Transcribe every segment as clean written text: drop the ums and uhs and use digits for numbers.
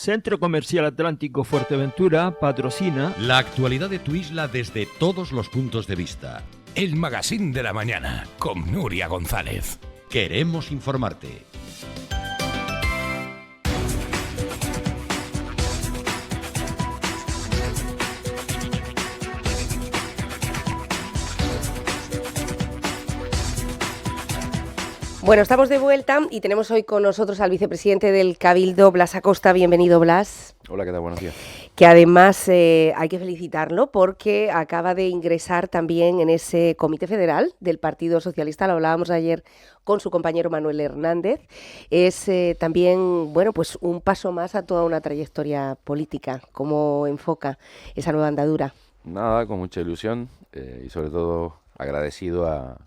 Centro Comercial Atlántico Fuerteventura patrocina la actualidad de tu isla desde todos los puntos de vista. El Magazín de la Mañana con Nuria González. Queremos informarte. Bueno, estamos de vuelta y tenemos hoy con nosotros al vicepresidente del Cabildo, Blas Acosta. Bienvenido, Blas. Hola, ¿qué tal? Buenos días. Que además hay que felicitarlo porque acaba de ingresar también en ese Comité Federal del Partido Socialista. Lo hablábamos ayer con su compañero Manuel Hernández. Es también, bueno, pues un paso más a toda una trayectoria política. ¿Cómo enfoca esa nueva andadura? Nada, con mucha ilusión y sobre todo agradecido a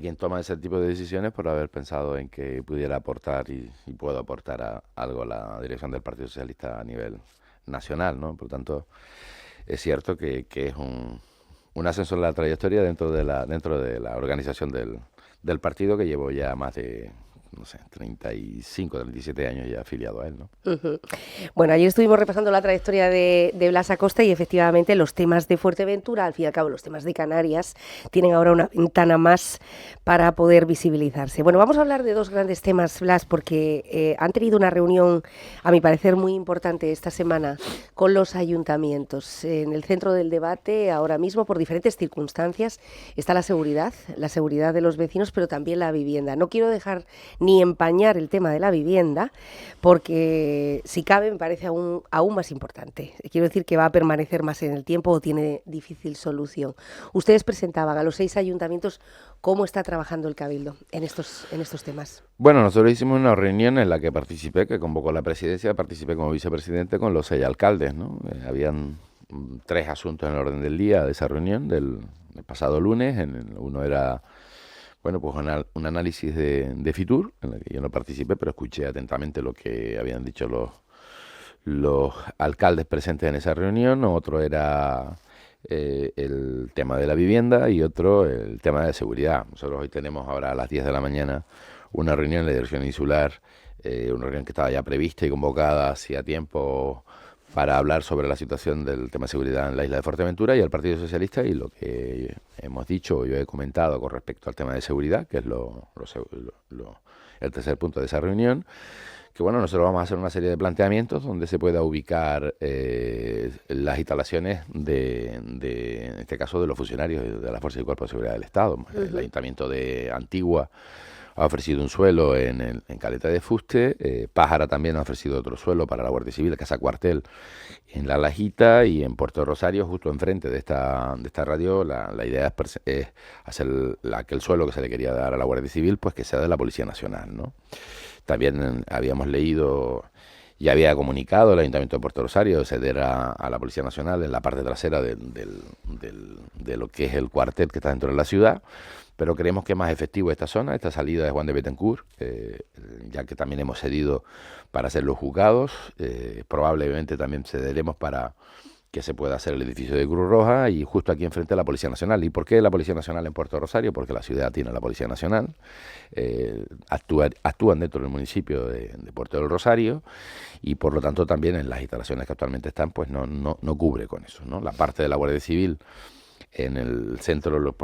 quien toma ese tipo de decisiones por haber pensado en que pudiera aportar y puedo aportar algo a la dirección del Partido Socialista a nivel nacional, ¿no? Por lo tanto, es cierto que es un ascenso en la trayectoria dentro de la organización del partido, que llevo ya más de, no sé, 35, 37 años ya afiliado a él, ¿no? Uh-huh. Bueno, ayer estuvimos repasando la trayectoria de Blas Acosta y efectivamente los temas de Fuerteventura, al fin y al cabo los temas de Canarias, tienen ahora una ventana más para poder visibilizarse. Bueno, vamos a hablar de dos grandes temas, Blas, porque han tenido una reunión, a mi parecer, muy importante esta semana con los ayuntamientos. En el centro del debate, ahora mismo, por diferentes circunstancias, está la seguridad de los vecinos, pero también la vivienda. No quiero dejar ni empañar el tema de la vivienda, porque si cabe me parece aún más importante. Quiero decir que va a permanecer más en el tiempo o tiene difícil solución. Ustedes presentaban a los 6 ayuntamientos cómo está trabajando el Cabildo en estos temas. Bueno, nosotros hicimos una reunión en la que participé, que convocó la presidencia, participé como vicepresidente con los 6 alcaldes, ¿no? Habían 3 asuntos en el orden del día de esa reunión del pasado lunes. Uno era, bueno, pues un análisis de Fitur, en el que yo no participé, pero escuché atentamente lo que habían dicho los alcaldes presentes en esa reunión. Otro era el tema de la vivienda y otro el tema de seguridad. Nosotros hoy tenemos ahora a las 10 de la mañana una reunión en la dirección insular, una reunión que estaba ya prevista y convocada hacía tiempo para hablar sobre la situación del tema de seguridad en la isla de Fuerteventura y el Partido Socialista, y lo que hemos dicho, yo he comentado con respecto al tema de seguridad, que es el tercer punto de esa reunión, que bueno, nosotros vamos a hacer una serie de planteamientos donde se pueda ubicar las instalaciones en este caso, de los funcionarios de la Fuerza y Cuerpo de Seguridad del Estado. Uh-huh. El Ayuntamiento de Antigua ha ofrecido un suelo en Caleta de Fuste, Pájara también ha ofrecido otro suelo para la Guardia Civil, Casa Cuartel en La Lajita, y en Puerto Rosario, justo enfrente de esta radio, la idea es hacer aquel suelo que se le quería dar a la Guardia Civil, pues que sea de la Policía Nacional, ¿no? También habíamos leído y había comunicado el Ayuntamiento de Puerto Rosario ceder a la Policía Nacional en la parte trasera de lo que es el cuartel que está dentro de la ciudad. Pero creemos que es más efectivo esta zona, esta salida de Juan de Betancourt, ya que también hemos cedido para hacer los juzgados. Probablemente también cederemos para que se pueda hacer el edificio de Cruz Roja y justo aquí enfrente a la Policía Nacional. ¿Y por qué la Policía Nacional en Puerto Rosario? Porque la ciudad tiene la Policía Nacional, actúan dentro del municipio de Puerto del Rosario, y por lo tanto también en las instalaciones que actualmente están, pues no cubre con eso, ¿no? La parte de la Guardia Civil en el centro,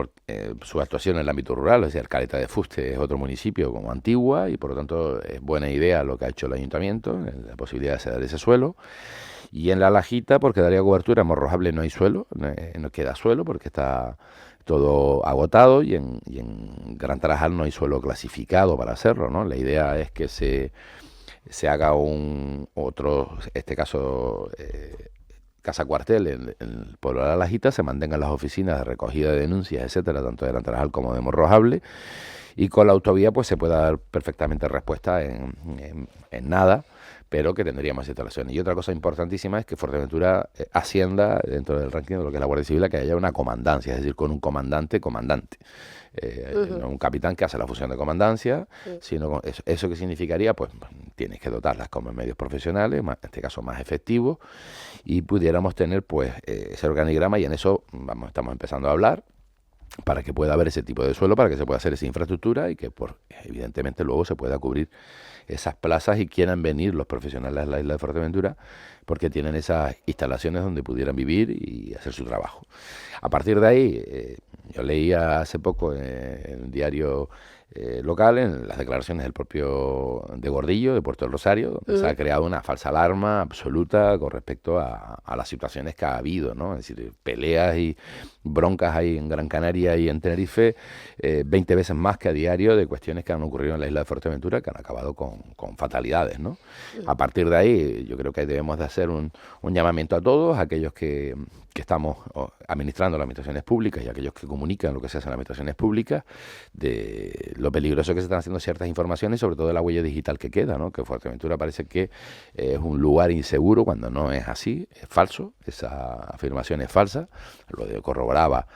su actuación en el ámbito rural, es decir, Caleta de Fuste es otro municipio como Antigua, y por lo tanto es buena idea lo que ha hecho el ayuntamiento, la posibilidad de ceder ese suelo. Y en La Lajita, porque daría cobertura, en Morrojable no hay suelo, no queda suelo porque está todo agotado, y en Gran Tarajal no hay suelo clasificado para hacerlo, ¿no? La idea es que se haga este caso, Casa Cuartel en el pueblo de La Lajita, se mantengan las oficinas de recogida de denuncias, etcétera, tanto de Gran Tarajal como de Morrojable, y con la autovía pues se pueda dar perfectamente respuesta en nada, pero que tendría más instalaciones. Y otra cosa importantísima es que Fuerteventura ascienda dentro del ranking de lo que es la Guardia Civil, que haya una comandancia, es decir, con un comandante. No un capitán que hace la función de comandancia, sino con eso que significaría, pues tienes que dotarlas como medios profesionales, en este caso más efectivos, y pudiéramos tener pues ese organigrama, y en eso estamos empezando a hablar para que pueda haber ese tipo de suelo, para que se pueda hacer esa infraestructura y que evidentemente luego se pueda cubrir esas plazas y quieran venir los profesionales a la isla de Fuerteventura porque tienen esas instalaciones donde pudieran vivir y hacer su trabajo. A partir de ahí, yo leía hace poco en un diario local, en las declaraciones del propio de Gordillo, de Puerto del Rosario, donde se ha creado una falsa alarma absoluta con respecto a las situaciones que ha habido, ¿no? Es decir, peleas y broncas hay en Gran Canaria y en Tenerife 20 veces más que a diario de cuestiones que han ocurrido en la isla de Fuerteventura que han acabado con fatalidades, ¿no? A partir de ahí, yo creo que debemos de hacer un llamamiento a todos, a aquellos que estamos administrando las administraciones públicas y aquellos que comunican lo que se hace en las administraciones públicas, de lo peligroso que se están haciendo ciertas informaciones y sobre todo de la huella digital que queda, ¿no? Que Fuerteventura parece que es un lugar inseguro cuando no es así, es falso, esa afirmación es falsa, lo corroboraba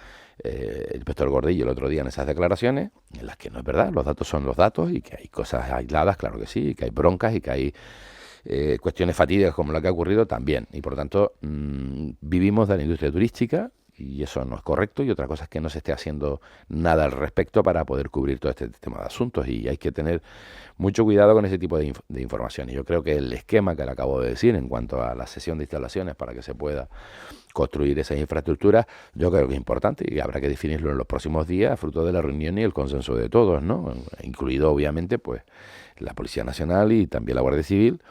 el inspector Gordillo el otro día en esas declaraciones, en las que no es verdad, los datos son los datos y que hay cosas aisladas, claro que sí, y que hay broncas y que hay cuestiones fatídicas como la que ha ocurrido también, y por lo tanto vivimos de la industria turística y eso no es correcto, y otra cosa es que no se esté haciendo nada al respecto para poder cubrir todo este tema de asuntos, y hay que tener mucho cuidado con ese tipo de informaciones. Yo creo que el esquema que le acabo de decir en cuanto a la cesión de instalaciones para que se pueda construir esas infraestructuras, yo creo que es importante y habrá que definirlo en los próximos días, fruto de la reunión y el consenso de todos, ¿no? Incluido obviamente pues la Policía Nacional y también la Guardia Civil,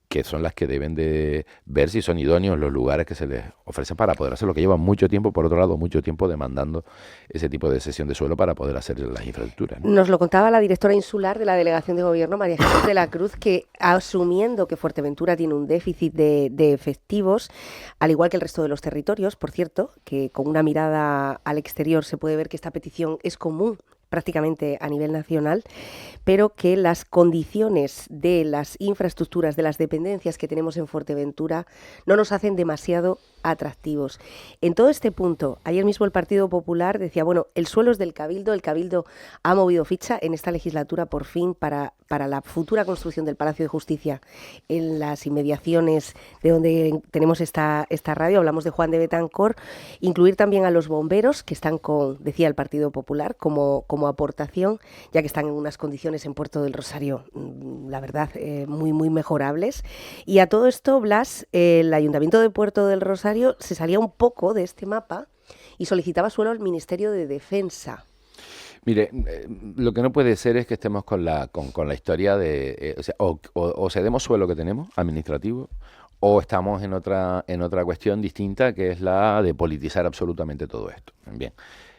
que son las que deben de ver si son idóneos los lugares que se les ofrecen para poder hacer lo que llevan mucho tiempo, por otro lado, mucho tiempo demandando ese tipo de cesión de suelo para poder hacer las infraestructuras, ¿no? Nos lo contaba la directora insular de la Delegación de Gobierno, María Jesús de la Cruz, que asumiendo que Fuerteventura tiene un déficit de efectivos, al igual que el resto de los territorios, por cierto, que con una mirada al exterior se puede ver que esta petición es común prácticamente a nivel nacional, pero que las condiciones de las infraestructuras, de las dependencias que tenemos en Fuerteventura, no nos hacen demasiado atractivos. En todo este punto, ayer mismo el Partido Popular decía, bueno, el suelo es del Cabildo, el Cabildo ha movido ficha en esta legislatura por fin para la futura construcción del Palacio de Justicia en las inmediaciones de donde tenemos esta radio, hablamos de Juan de Betancor, incluir también a los bomberos que están decía el Partido Popular, como aportación, ya que están en unas condiciones en Puerto del Rosario, la verdad, muy, muy mejorables. Y a todo esto, Blas, el Ayuntamiento de Puerto del Rosario se salía un poco de este mapa y solicitaba suelo al Ministerio de Defensa. Mire, lo que no puede ser es que estemos con la historia de... o cedemos suelo que tenemos, administrativo, o estamos en otra cuestión distinta, que es la de politizar absolutamente todo esto. Bien.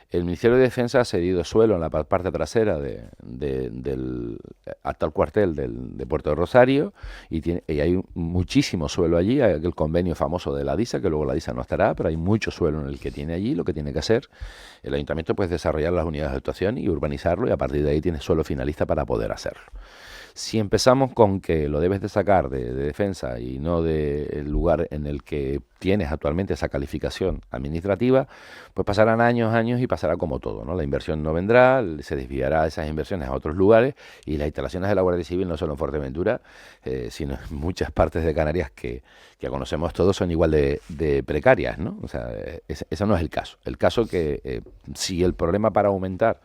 El Ministerio de Defensa ha cedido suelo en la parte trasera del actual cuartel de Puerto de Rosario y hay muchísimo suelo allí. Hay el convenio famoso de la DISA, que luego la DISA no estará, pero hay mucho suelo en el que tiene allí. Lo que tiene que hacer el ayuntamiento pues desarrollar las unidades de actuación y urbanizarlo, y a partir de ahí tiene suelo finalista para poder hacerlo. Si empezamos con que lo debes de sacar de defensa y no del lugar en el que tienes actualmente esa calificación administrativa, pues pasarán años y pasará como todo, ¿no? La inversión no vendrá, se desviará esas inversiones a otros lugares, y las instalaciones de la Guardia Civil, no solo en Fuerteventura, sino en muchas partes de Canarias que conocemos todos, son igual de precarias, ¿no? O sea, eso no es el caso. El caso que si el problema para aumentar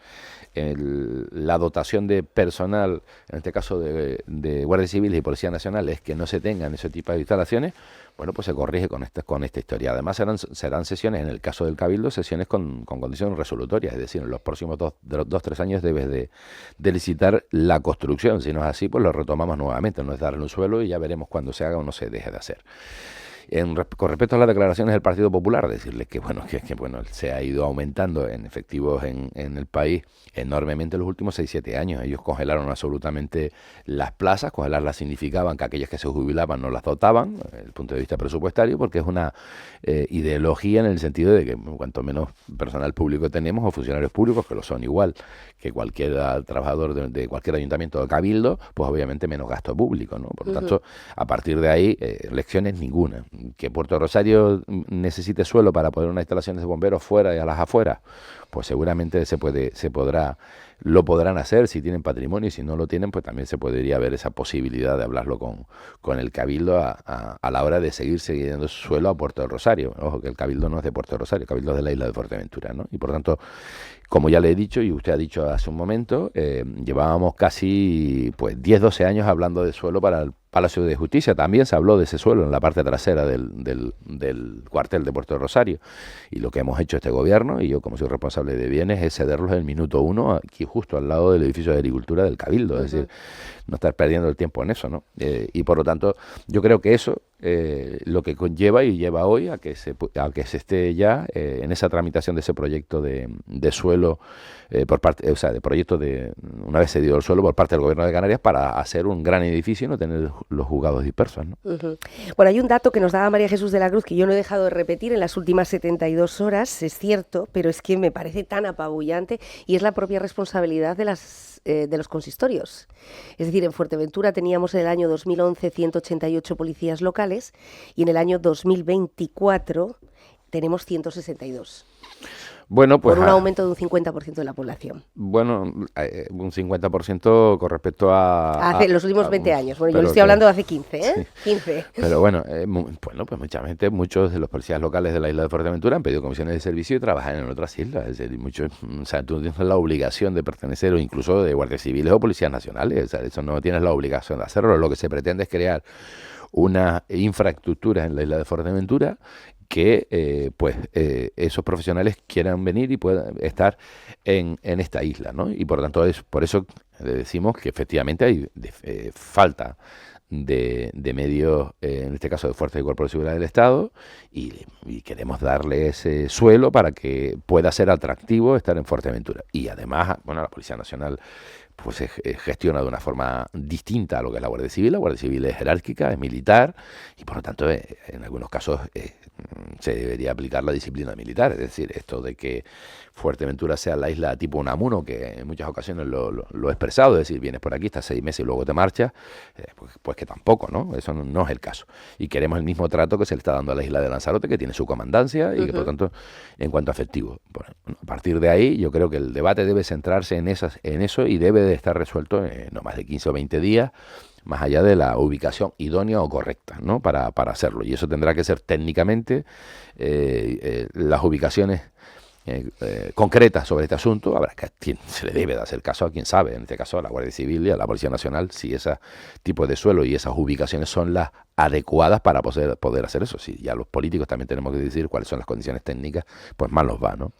la dotación de personal, en este caso de Guardia Civil y Policía Nacional, es que no se tengan ese tipo de instalaciones, bueno, pues se corrige con esta historia. Además serán sesiones, en el caso del Cabildo, sesiones con condiciones resolutorias, es decir, en los próximos 2-3 años debes de licitar la construcción. Si no es así, pues lo retomamos nuevamente, no es darle un suelo y ya veremos cuándo se haga o no se deje de hacer. Con respecto a las declaraciones del Partido Popular, decirles que se ha ido aumentando en efectivos en el país enormemente en los últimos 6-7 años. Ellos congelaron absolutamente las plazas. Congelarlas significaban que aquellas que se jubilaban no las dotaban, desde el punto de vista presupuestario, porque es una ideología en el sentido de que cuanto menos personal público tenemos, o funcionarios públicos, que lo son igual que cualquier trabajador de cualquier ayuntamiento o cabildo, pues obviamente menos gasto público, ¿no? Por lo tanto, a partir de ahí, lecciones ninguna. Que Puerto Rosario necesite suelo para poner unas instalaciones de bomberos fuera y a las afueras, pues seguramente se podrá lo podrán hacer si tienen patrimonio, y si no lo tienen, pues también se podría ver esa posibilidad de hablarlo con el Cabildo a la hora de seguir cediendo su suelo a Puerto del Rosario. Ojo, que el Cabildo no es de Puerto del Rosario, el Cabildo es de la isla de Fuerteventura, ¿no? Y por tanto, como ya le he dicho y usted ha dicho hace un momento, llevábamos casi 10-12 años hablando de suelo para el Palacio de Justicia. También se habló de ese suelo en la parte trasera del cuartel de Puerto del Rosario. Y lo que hemos hecho este gobierno, y yo como soy responsable de bienes, es cederlos en el minuto 1, aquí justo al lado del edificio de agricultura del Cabildo. Es decir, no estar perdiendo el tiempo en eso, ¿no? Y por lo tanto, yo creo que eso lo que conlleva y lleva hoy a que se esté ya en esa tramitación de ese proyecto de suelo por parte, o sea, de proyecto de una vez cedido el suelo por parte del Gobierno de Canarias para hacer un gran edificio y no tener los juzgados dispersos, ¿no? Bueno, hay un dato que nos daba María Jesús de la Cruz que yo no he dejado de repetir en las últimas 72 horas, es cierto, pero es que me parece tan apabullante, y es la propia responsabilidad de los consistorios. Es decir, en Fuerteventura teníamos en el año 2011 188 policías locales y en el año 2024 tenemos 162. Bueno, pues por un aumento de un 50% de la población. Bueno, un 50% con respecto a... Hace los últimos 20 años. Bueno, yo le estoy hablando de hace 15, ¿eh? Sí. 15. Pero bueno, pues muchos de los policías locales de la isla de Fuerteventura han pedido comisiones de servicio y trabajan en otras islas. Es decir, muchos, o sea, tú tienes la obligación de pertenecer, o incluso de guardias civiles o policías nacionales. O sea, eso no tienes la obligación de hacerlo. Lo que se pretende es crear una infraestructura en la isla de Fuerteventura que esos profesionales quieran venir y puedan estar en esta isla, ¿no? Y por tanto, por eso le decimos que efectivamente hay falta de medios, en este caso de Fuerzas y Cuerpos de Seguridad del Estado, y queremos darle ese suelo para que pueda ser atractivo estar en Fuerteventura. Y además, bueno, la Policía Nacional pues se gestiona de una forma distinta a lo que es la Guardia Civil. La Guardia Civil es jerárquica, es militar, y por lo tanto en algunos casos se debería aplicar la disciplina militar. Es decir, esto de que Fuerteventura sea la isla tipo Unamuno, que en muchas ocasiones lo he expresado, es decir, vienes por aquí, estás 6 meses y luego te marchas, pues que tampoco, ¿no? Eso no es el caso. Y queremos el mismo trato que se le está dando a la isla de Lanzarote, que tiene su comandancia y que, por tanto, en cuanto a efectivo. Bueno, a partir de ahí, yo creo que el debate debe centrarse en eso y debe de estar resuelto en no más de 15 o 20 días, más allá de la ubicación idónea o correcta, ¿no? Para hacerlo. Y eso tendrá que ser técnicamente las ubicaciones concretas sobre este asunto. Habrá que se le debe de hacer caso a quien sabe, en este caso a la Guardia Civil y a la Policía Nacional, si ese tipo de suelo y esas ubicaciones son las adecuadas para poder hacer eso. Si ya los políticos también tenemos que decir cuáles son las condiciones técnicas, pues mal nos va, ¿no?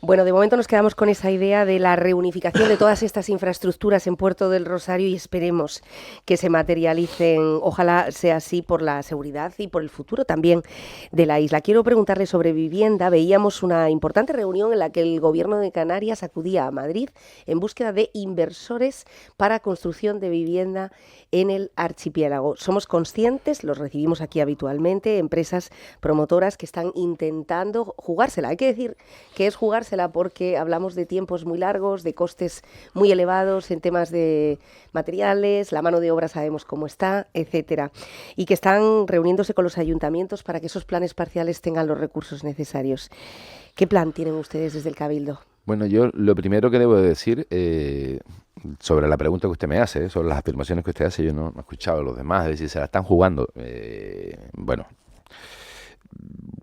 Bueno, de momento nos quedamos con esa idea de la reunificación de todas estas infraestructuras en Puerto del Rosario y esperemos que se materialicen, ojalá sea así, por la seguridad y por el futuro también de la isla. Quiero preguntarle sobre vivienda. Veíamos una importante reunión en la que el Gobierno de Canarias acudía a Madrid en búsqueda de inversores para construcción de vivienda en el archipiélago. Somos conscientes, los recibimos aquí habitualmente, empresas promotoras que están intentando jugársela. Hay que decir que es jugársela porque hablamos de tiempos muy largos, de costes muy elevados en temas de materiales, la mano de obra sabemos cómo está, etcétera, y que están reuniéndose con los ayuntamientos para que esos planes parciales tengan los recursos necesarios. ¿Qué plan tienen ustedes desde el Cabildo? Bueno, yo lo primero que debo decir sobre la pregunta que usted me hace, sobre las afirmaciones que usted hace, yo no he escuchado a los demás, es decir, se la están jugando. Bueno,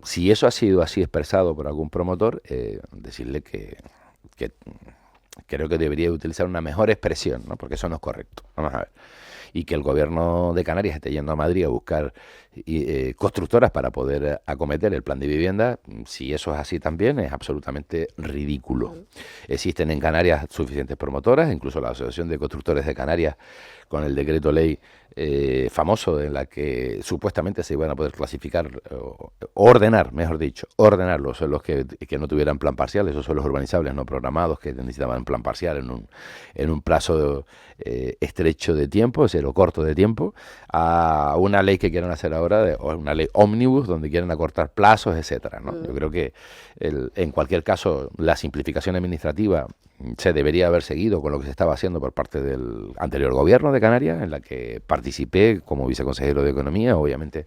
si eso ha sido así expresado por algún promotor, decirle que creo que debería utilizar una mejor expresión, ¿no? Porque eso no es correcto. Vamos a ver. Y que el Gobierno de Canarias esté yendo a Madrid a buscar constructoras para poder acometer el plan de vivienda, si eso es así también, es absolutamente ridículo. Existen en Canarias suficientes promotoras, incluso la Asociación de Constructores de Canarias, con el decreto ley famoso en la que supuestamente se iban a poder clasificar, ordenar los suelos que no tuvieran plan parcial, esos suelos urbanizables no programados que necesitaban plan parcial en un plazo estrecho de tiempo, o corto de tiempo, a una ley que quieren hacer ahora de una ley ómnibus donde quieren acortar plazos, etcétera, ¿no? Yo creo que en cualquier caso la simplificación administrativa se debería haber seguido con lo que se estaba haciendo por parte del anterior gobierno de Canarias, en la que participé como viceconsejero de Economía, obviamente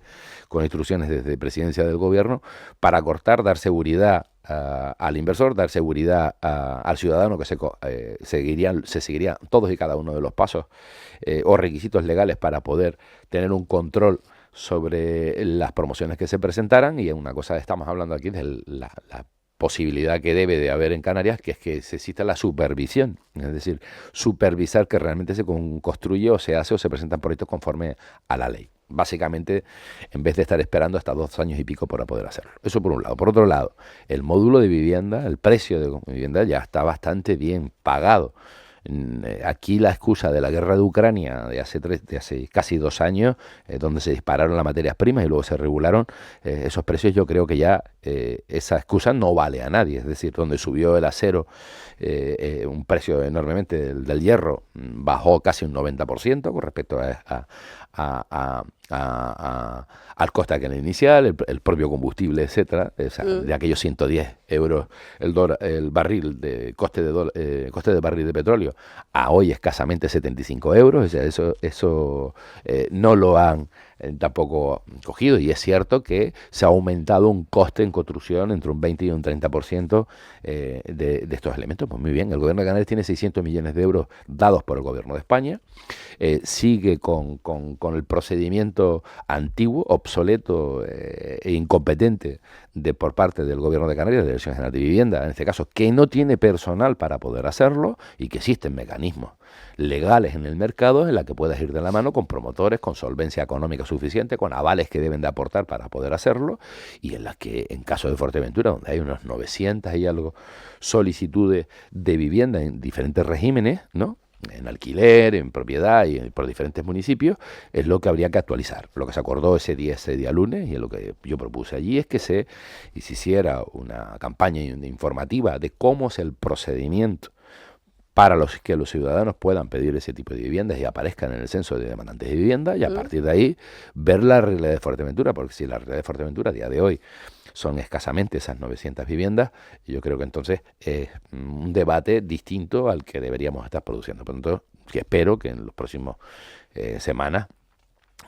con instrucciones desde presidencia del gobierno, para acortar, dar seguridad al inversor, dar seguridad al ciudadano, que se seguirían todos y cada uno de los pasos o requisitos legales para poder tener un control sobre las promociones que se presentaran. Y una cosa, estamos hablando aquí de la posibilidad que debe de haber en Canarias, que es que se exista la supervisión, es decir, supervisar que realmente se construye o se hace o se presentan proyectos conforme a la ley. Básicamente, en vez de estar esperando hasta 2 años y pico para poder hacerlo. Eso por un lado. Por otro lado, el módulo de vivienda, el precio de vivienda ya está bastante bien pagado. Aquí la excusa de la guerra de Ucrania de hace casi 2 años, donde se dispararon las materias primas y luego se regularon esos precios, yo creo que ya esa excusa no vale a nadie. Es decir, donde subió el acero un precio enormemente del hierro, bajó casi un 90% con respecto al coste aquel inicial, el propio combustible, etcétera. O sea, de aquellos 110 euros el barril de coste de barril de petróleo a hoy escasamente 75 euros. O sea, eso no lo han tampoco cogido, y es cierto que se ha aumentado un coste en construcción entre un 20 y un 30% de estos elementos. Pues muy bien, el gobierno de Canarias tiene 600 millones de euros dados por el gobierno de España, sigue con el procedimiento antiguo, obsoleto e incompetente por parte del gobierno de Canarias, de la Dirección General de Vivienda, en este caso, que no tiene personal para poder hacerlo, y que existen mecanismos legales en el mercado en la que puedas ir de la mano con promotores, con solvencia económica suficiente, con avales que deben de aportar para poder hacerlo, y en las que, en caso de Fuerteventura, donde hay unos 900 y algo solicitudes de vivienda en diferentes regímenes, ¿no?, en alquiler, en propiedad y por diferentes municipios, es lo que habría que actualizar. Lo que se acordó ese día lunes, y es lo que yo propuse allí, es que se hiciera una campaña informativa de cómo es el procedimiento para que los ciudadanos puedan pedir ese tipo de viviendas y aparezcan en el censo de demandantes de vivienda, y a partir de ahí ver la realidad de Fuerteventura, porque si la realidad de Fuerteventura a día de hoy son escasamente esas 900 viviendas, yo creo que entonces es un debate distinto al que deberíamos estar produciendo. Por lo tanto, que espero que en los próximos semanas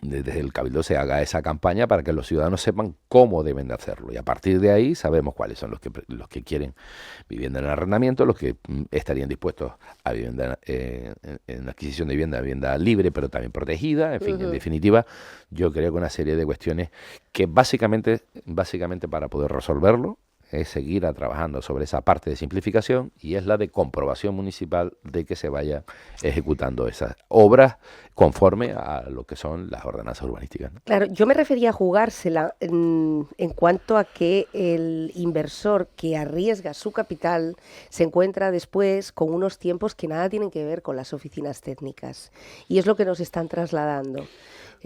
desde el Cabildo se haga esa campaña para que los ciudadanos sepan cómo deben de hacerlo, y a partir de ahí sabemos cuáles son los que quieren vivienda en arrendamiento, los que estarían dispuestos a vivienda en adquisición de vivienda libre pero también protegida, en fin, en definitiva, yo creo que una serie de cuestiones que básicamente para poder resolverlo es seguir trabajando sobre esa parte de simplificación, y es la de comprobación municipal de que se vaya ejecutando esas obras conforme a lo que son las ordenanzas urbanísticas, ¿no? Claro, yo me refería a jugársela en cuanto a que el inversor que arriesga su capital se encuentra después con unos tiempos que nada tienen que ver con las oficinas técnicas, y es lo que nos están trasladando.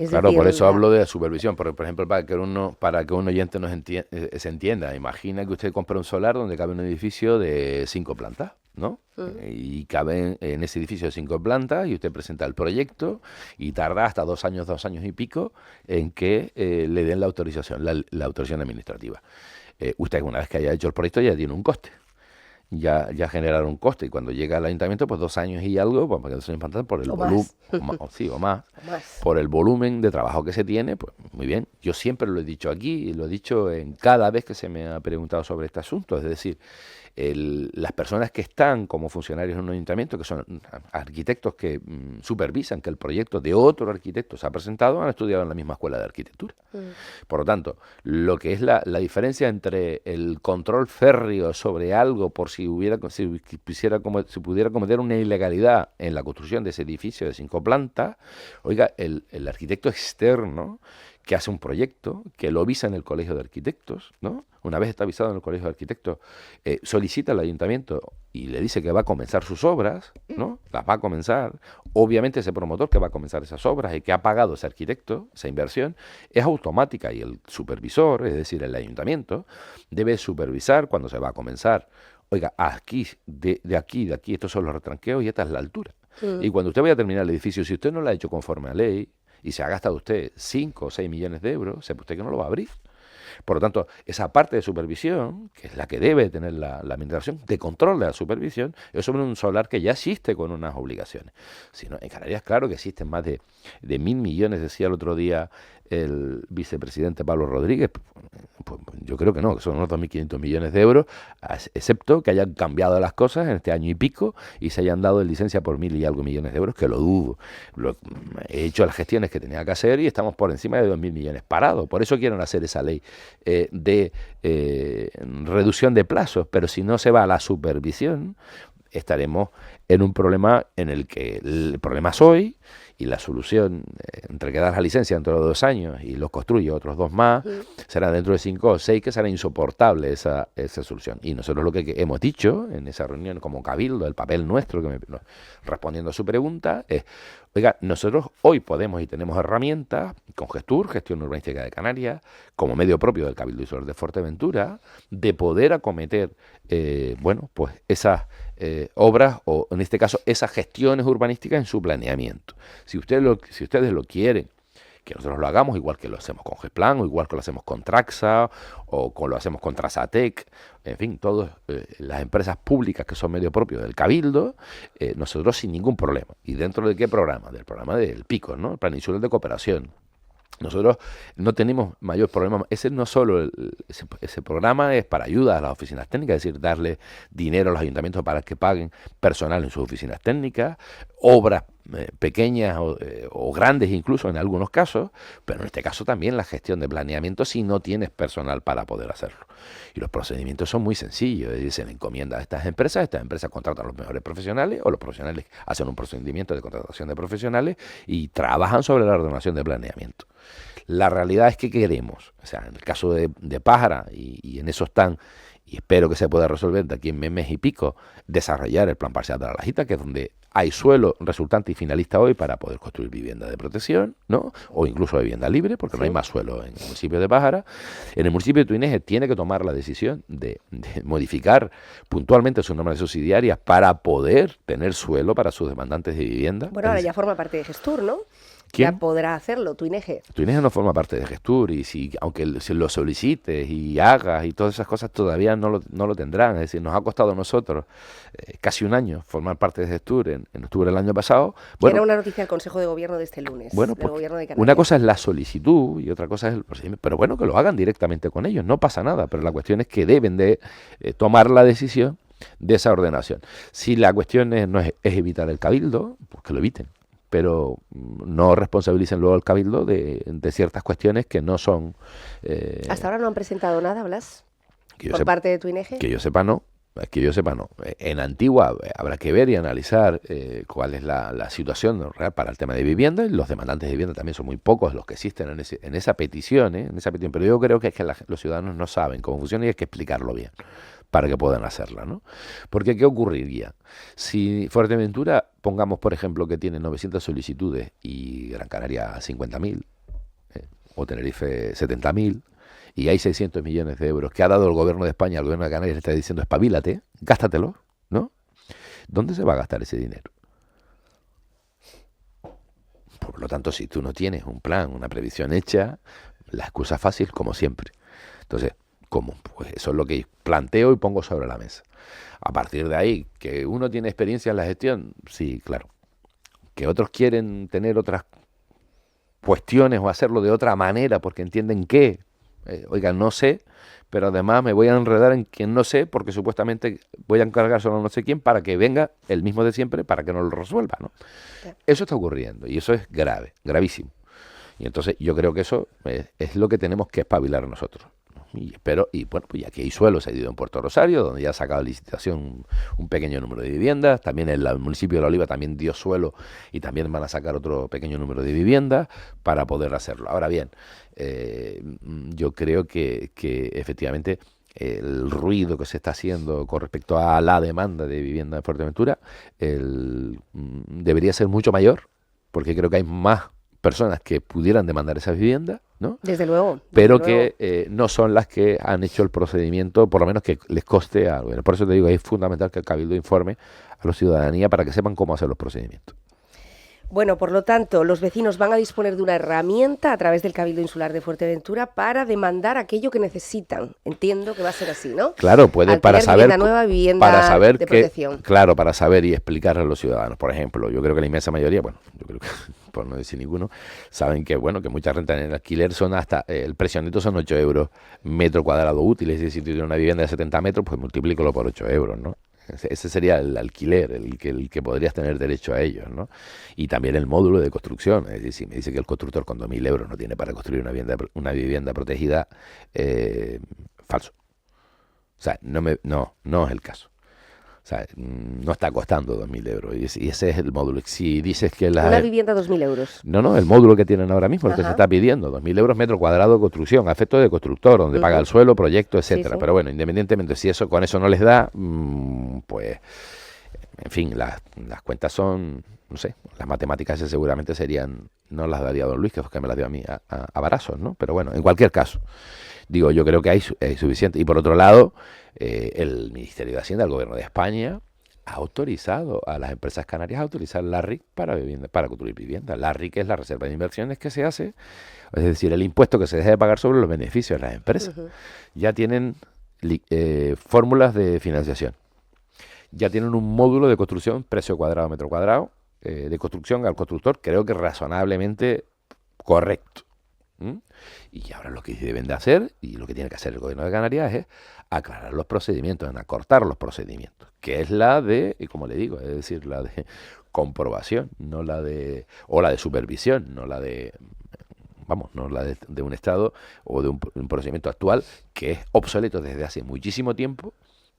Claro, por eso hablo de supervisión. Por ejemplo, para que un oyente se entienda, imagina que usted compra un solar donde cabe un edificio de 5 plantas, ¿no? Y cabe en ese edificio de 5 plantas, y usted presenta el proyecto y tarda hasta 2 años y pico en que le den la autorización, la autorización administrativa. Usted, una vez que haya hecho el proyecto, ya tiene un coste. Ya generaron un coste, y cuando llega al ayuntamiento, pues 2 años y algo, pues, para que no se impacten por el volumen, o más, por el volumen de trabajo que se tiene, pues muy bien. Yo siempre lo he dicho aquí, y lo he dicho en cada vez que se me ha preguntado sobre este asunto, es decir, las personas que están como funcionarios en un ayuntamiento, que son arquitectos que supervisan que el proyecto de otro arquitecto se ha presentado, han estudiado en la misma escuela de arquitectura. Por lo tanto, lo que es la diferencia entre el control férreo sobre algo por si pudiera cometer una ilegalidad en la construcción de ese edificio de 5 plantas, oiga, el arquitecto externo que hace un proyecto, que lo visa en el Colegio de Arquitectos, ¿no? Una vez está avisado en el Colegio de Arquitectos, solicita al ayuntamiento y le dice que va a comenzar sus obras, ¿no? Las va a comenzar. Obviamente ese promotor que va a comenzar esas obras y que ha pagado ese arquitecto, esa inversión, es automática, y el supervisor, es decir, el ayuntamiento, debe supervisar cuando se va a comenzar. Oiga, aquí, de aquí, estos son los retranqueos y esta es la altura. Y cuando usted vaya a terminar el edificio, si usted no lo ha hecho conforme a ley, y se ha gastado usted 5 o 6 millones de euros, sepa usted que no lo va a abrir. Por lo tanto, esa parte de supervisión, que es la que debe tener la administración, de control de la supervisión, es sobre un solar que ya existe con unas obligaciones. Si no, en Canarias, claro que existen más de 1.000 millones, decía el otro día el vicepresidente Pablo Rodríguez. Pues yo creo que no, que son unos 2.500 millones de euros, excepto que hayan cambiado las cosas en este año y pico y se hayan dado en licencia por 1.000 y algo millones de euros, que lo dudo. He hecho las gestiones que tenía que hacer y estamos por encima de 2.000 millones parados. Por eso quieren hacer esa ley de reducción de plazos, pero si no se va a la supervisión, estaremos en un problema en el que el problema es hoy y la solución, entre que das la licencia dentro de 2 años y los construye otros 2 más, será dentro de 5 o 6, que será insoportable esa solución. Y nosotros lo que hemos dicho en esa reunión como Cabildo, el papel nuestro, respondiendo a su pregunta, es: oiga, nosotros hoy podemos y tenemos herramientas con Gestur, Gestión Urbanística de Canarias, como medio propio del Cabildo Insular de Fuerteventura, de poder acometer, pues esas obras, o en este caso esas gestiones urbanísticas en su planeamiento. Si ustedes lo quieren, que nosotros lo hagamos igual que lo hacemos con Gesplan, o igual que lo hacemos con Traxa, o lo hacemos con Trasatec, en fin, todas las empresas públicas que son medio propio del Cabildo, nosotros sin ningún problema. ¿Y dentro de qué programa? Del programa del PICO, ¿no? El Plan Insular de Cooperación. Nosotros no tenemos mayor problema. Ese no solo ese programa es para ayuda a las oficinas técnicas, es decir, darle dinero a los ayuntamientos para que paguen personal en sus oficinas técnicas, obras pequeñas o grandes incluso en algunos casos, pero en este caso también la gestión de planeamiento si no tienes personal para poder hacerlo. Y los procedimientos son muy sencillos, es decir, se le encomienda a estas empresas contratan a los mejores profesionales, o los profesionales hacen un procedimiento de contratación de profesionales y trabajan sobre la ordenación de planeamiento. La realidad es que queremos, o sea, en el caso de Pájara, y en eso están, y espero que se pueda resolver de aquí en mes y pico, desarrollar el plan parcial de la Lajita, que es donde hay suelo resultante y finalista hoy para poder construir vivienda de protección, ¿no? O incluso vivienda libre, porque no hay más suelo en el municipio de Pájara. En el municipio de Tuineje tiene que tomar la decisión de modificar puntualmente sus normas subsidiarias para poder tener suelo para sus demandantes de vivienda. Bueno, ahora ya forma parte de Gestur, ¿no? ¿Quién? Ya podrá hacerlo, Tuineje. Tuineje no forma parte de Gestur, y aunque se lo solicites y hagas y todas esas cosas, todavía no lo tendrán. Es decir, nos ha costado a nosotros casi un año formar parte de Gestur en octubre del año pasado. Bueno, era una noticia del Consejo de Gobierno de este lunes, bueno, del Gobierno de Canarias. Una cosa es la solicitud y otra cosa es el procedimiento. Pero bueno, que lo hagan directamente con ellos, no pasa nada. Pero la cuestión es que deben de tomar la decisión de esa ordenación. Si la cuestión es evitar el cabildo, pues que lo eviten. Pero no responsabilicen luego al Cabildo de ciertas cuestiones que no son... ¿Hasta ahora no han presentado nada, Blas? ¿Por parte de Tuineje? Que yo sepa, no. Que yo sepa, no. En Antigua habrá que ver y analizar cuál es la situación real para el tema de vivienda. Y los demandantes de vivienda también son muy pocos los que existen en esa petición, pero yo creo que es que los ciudadanos no saben cómo funciona y hay que explicarlo bien para que puedan hacerla, ¿no? Porque ¿qué ocurriría? Si Fuerteventura, pongamos por ejemplo que tiene 900 solicitudes y Gran Canaria 50.000, o Tenerife 70.000, y hay 600 millones de euros que ha dado el gobierno de España al gobierno de Canarias, le está diciendo espabilate, gástatelo, ¿no? ¿Dónde se va a gastar ese dinero? Por lo tanto, si tú no tienes un plan, una previsión hecha, la excusa es fácil, como siempre. Entonces, ¿cómo? Pues eso es lo que planteo y pongo sobre la mesa. A partir de ahí, ¿que uno tiene experiencia en la gestión? Sí, claro. ¿Que otros quieren tener otras cuestiones o hacerlo de otra manera porque entienden que, oigan, no sé, pero además me voy a enredar en quien no sé porque supuestamente voy a encargar solo a no sé quién para que venga el mismo de siempre para que no lo resuelva, ¿no? Sí. Eso está ocurriendo y eso es grave, gravísimo. Y entonces yo creo que eso es lo que tenemos que espabilar nosotros. Y bueno, pues aquí hay suelo cedido en Puerto Rosario, donde ya ha sacado licitación un pequeño número de viviendas. También el municipio de La Oliva también dio suelo y también van a sacar otro pequeño número de viviendas para poder hacerlo. Ahora bien, yo creo que efectivamente el ruido que se está haciendo con respecto a la demanda de vivienda en Fuerteventura debería ser mucho mayor, porque creo que hay más personas que pudieran demandar esas viviendas, ¿no? Desde luego. Pero que no son las que han hecho el procedimiento, por lo menos que les coste algo. Por eso te digo, es fundamental que el Cabildo informe a la ciudadanía para que sepan cómo hacer los procedimientos. Bueno, por lo tanto, los vecinos van a disponer de una herramienta a través del Cabildo Insular de Fuerteventura para demandar aquello que necesitan. Entiendo que va a ser así, ¿no? Claro, puede Alquiler, para saber, vivienda nueva, vivienda para saber de protección. claro, para saber y explicar a los ciudadanos. Por ejemplo, yo creo que la inmensa mayoría, bueno, yo creo que por no decir ninguno, saben que bueno, que muchas rentas en el alquiler son hasta, el precio neto son 8 euros metro cuadrado útil, es decir, si tú tienes una vivienda de 70 metros, pues multiplícalo por 8 euros, ¿no? Ese sería el alquiler, el que podrías tener derecho a ellos, ¿no? Y también el módulo de construcción. Es decir, si me dice que el constructor con 2.000 euros no tiene para construir una vivienda protegida, falso. O sea, no es el caso. O sea, no está costando 2.000 euros. Y ese es el módulo. Si dices que Una vivienda 2.000 euros. No, el módulo que tienen ahora mismo, el que Ajá. se está pidiendo, 2.000 euros metro cuadrado de construcción, a efecto de constructor, donde paga el suelo, proyecto, etcétera. Sí, sí. Pero bueno, independientemente si eso con eso no les da, pues, en fin, las cuentas son, no sé, las matemáticas seguramente serían, no las daría don Luis, que fue que me las dio a mí a varazos, ¿no? Pero bueno, en cualquier caso, digo, yo creo que hay suficiente. Y por otro lado, el Ministerio de Hacienda, el Gobierno de España, ha autorizado a las empresas canarias a utilizar la RIC para construir viviendas. La RIC es la reserva de inversiones que se hace, es decir, el impuesto que se deja de pagar sobre los beneficios de las empresas. Ya tienen fórmulas de financiación. Ya tienen un módulo de construcción, precio cuadrado, metro cuadrado, de construcción al constructor, creo que razonablemente correcto. Y ahora lo que deben de hacer, y lo que tiene que hacer el Gobierno de Canarias, es aclarar los procedimientos, en acortar los procedimientos, que es la de, y como le digo, es decir, la de comprobación, no la de, o la de supervisión, no la de, vamos, no la de un Estado o de un procedimiento actual que es obsoleto desde hace muchísimo tiempo,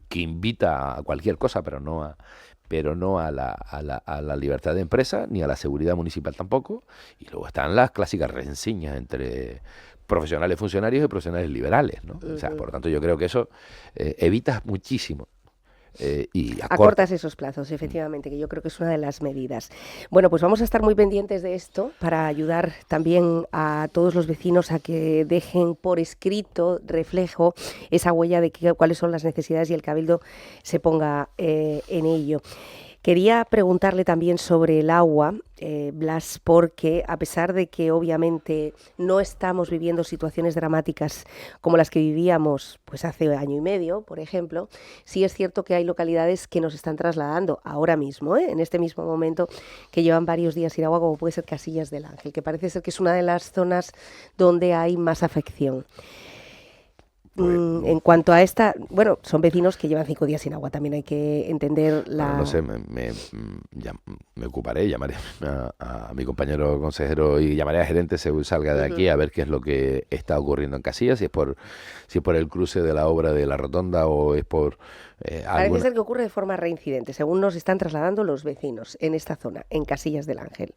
que invita a cualquier cosa, pero no a la libertad de empresa, ni a la seguridad municipal tampoco. Y luego están las clásicas rencillas entre profesionales funcionarios y profesionales liberales, ¿no? O sea, por lo tanto, yo creo que eso evita muchísimo. Y acortas esos plazos, efectivamente, que yo creo que es una de las medidas. Bueno, pues vamos a estar muy pendientes de esto para ayudar también a todos los vecinos a que dejen por escrito, reflejo, esa huella de cuáles son las necesidades y el Cabildo se ponga en ello. Quería preguntarle también sobre el agua, Blas, porque a pesar de que obviamente no estamos viviendo situaciones dramáticas como las que vivíamos pues hace año y medio, por ejemplo, sí es cierto que hay localidades que nos están trasladando ahora mismo, en este mismo momento, que llevan varios días sin agua, como puede ser Casillas del Ángel, que parece ser que es una de las zonas donde hay más afección. En cuanto a esta, bueno, son vecinos que llevan 5 días sin agua, también hay que entender la... Bueno, no sé, me ocuparé, llamaré a mi compañero consejero y llamaré a gerente según salga de aquí a ver qué es lo que está ocurriendo en Casillas, si es por el cruce de la obra de la rotonda o es por... Parece ser que ocurre de forma reincidente, según nos están trasladando los vecinos en esta zona, en Casillas del Ángel.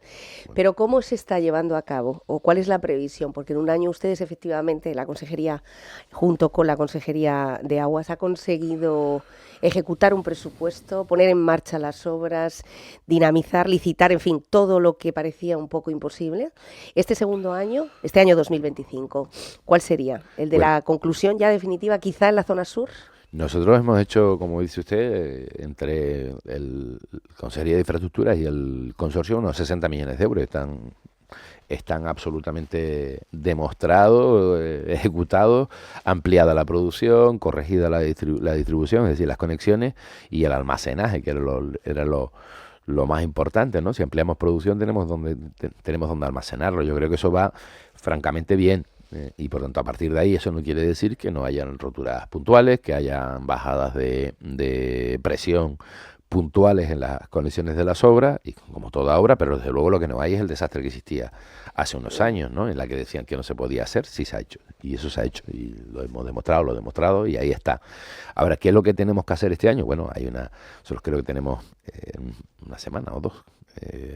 Pero ¿cómo se está llevando a cabo o cuál es la previsión? Porque en un año ustedes efectivamente, la Consejería, junto con la Consejería de Aguas, ha conseguido ejecutar un presupuesto, poner en marcha las obras, dinamizar, licitar, en fin, todo lo que parecía un poco imposible. Este segundo año, este año 2025, ¿cuál sería? ¿El de la conclusión ya definitiva quizá en la zona sur? Nosotros hemos hecho, como dice usted, entre el Consejería de Infraestructuras y el consorcio unos 60 millones de euros. Están absolutamente demostrados, ejecutados, ampliada la producción, corregida la distribución, es decir, las conexiones y el almacenaje, que era lo más importante, ¿no? Si ampliamos producción tenemos donde almacenarlo. Yo creo que eso va francamente bien. Y por tanto, a partir de ahí, eso no quiere decir que no hayan roturas puntuales, que hayan bajadas de presión puntuales en las conexiones de las obras, y como toda obra, pero desde luego lo que no hay es el desastre que existía hace unos años, ¿no? En la que decían que no se podía hacer, sí se ha hecho, y eso se ha hecho, y lo hemos demostrado, y ahí está. Ahora, ¿qué es lo que tenemos que hacer este año? Bueno, nosotros creo que tenemos una semana o dos,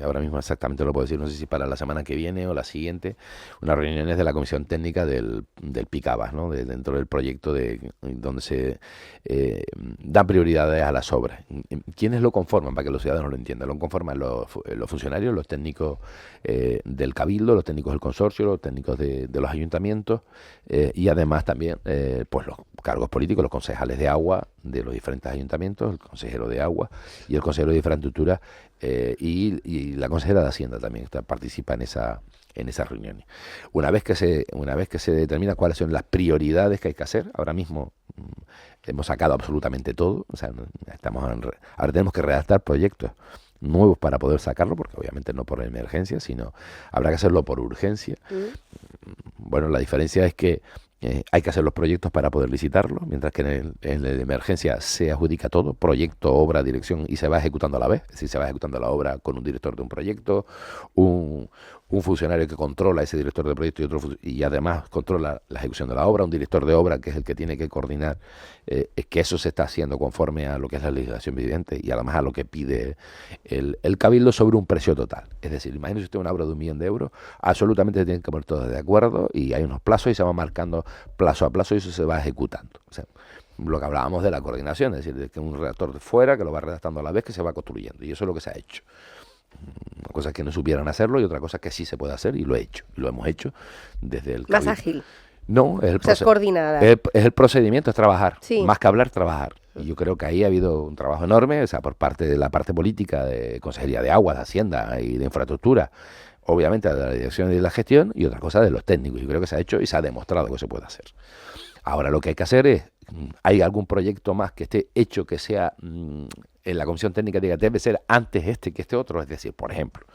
ahora mismo exactamente no lo puedo decir, no sé si para la semana que viene o la siguiente, unas reuniones de la Comisión Técnica del PICABAS, ¿no? Dentro del proyecto donde se dan prioridades a las obras. ¿Quiénes lo conforman? Para que los ciudadanos lo entiendan. Lo conforman los funcionarios, los técnicos del Cabildo, los técnicos del consorcio, los técnicos de los ayuntamientos y además también pues los cargos políticos, los concejales de agua de los diferentes ayuntamientos, el consejero de agua y el consejero de infraestructura y la consejera de Hacienda también participa en esas reuniones. Una vez que se determina cuáles son las prioridades que hay que hacer, ahora mismo hemos sacado absolutamente todo, o sea, ahora tenemos que redactar proyectos nuevos para poder sacarlo, porque obviamente no por emergencia, sino habrá que hacerlo por urgencia. Bueno, la diferencia es que hay que hacer los proyectos para poder licitarlos, mientras que en la emergencia se adjudica todo, proyecto, obra, dirección, y se va ejecutando a la vez. Es decir, se va ejecutando la obra con un director de un proyecto, un funcionario que controla ese director de proyecto y además controla la ejecución de la obra, un director de obra que es el que tiene que coordinar que eso se está haciendo conforme a lo que es la legislación vigente y además a lo que pide el Cabildo sobre un precio total. Es decir, imagínese usted una obra de 1 millón de euros, absolutamente se tienen que poner todos de acuerdo y hay unos plazos y se va marcando plazo a plazo y eso se va ejecutando. O sea, lo que hablábamos de la coordinación, es decir, de que un redactor de fuera que lo va redactando a la vez que se va construyendo y eso es lo que se ha hecho. Una cosa es que no supieran hacerlo y otra cosa es que sí se puede hacer y lo he hecho, y lo hemos hecho desde el Más Cabildo. ágil. No, es coordinada. Es el procedimiento, es trabajar, Sí. más que hablar, trabajar. Y yo creo que ahí ha habido un trabajo enorme, o sea, por parte de la parte política, de Consejería de Aguas, de Hacienda y de Infraestructura, obviamente de la dirección y de la gestión, y otra cosa de los técnicos. Yo creo que se ha hecho y se ha demostrado que se puede hacer. Ahora lo que hay que hacer es, ¿hay algún proyecto más que esté hecho que sea en la comisión técnica diga debe ser antes este que este otro? Es decir, por ejemplo,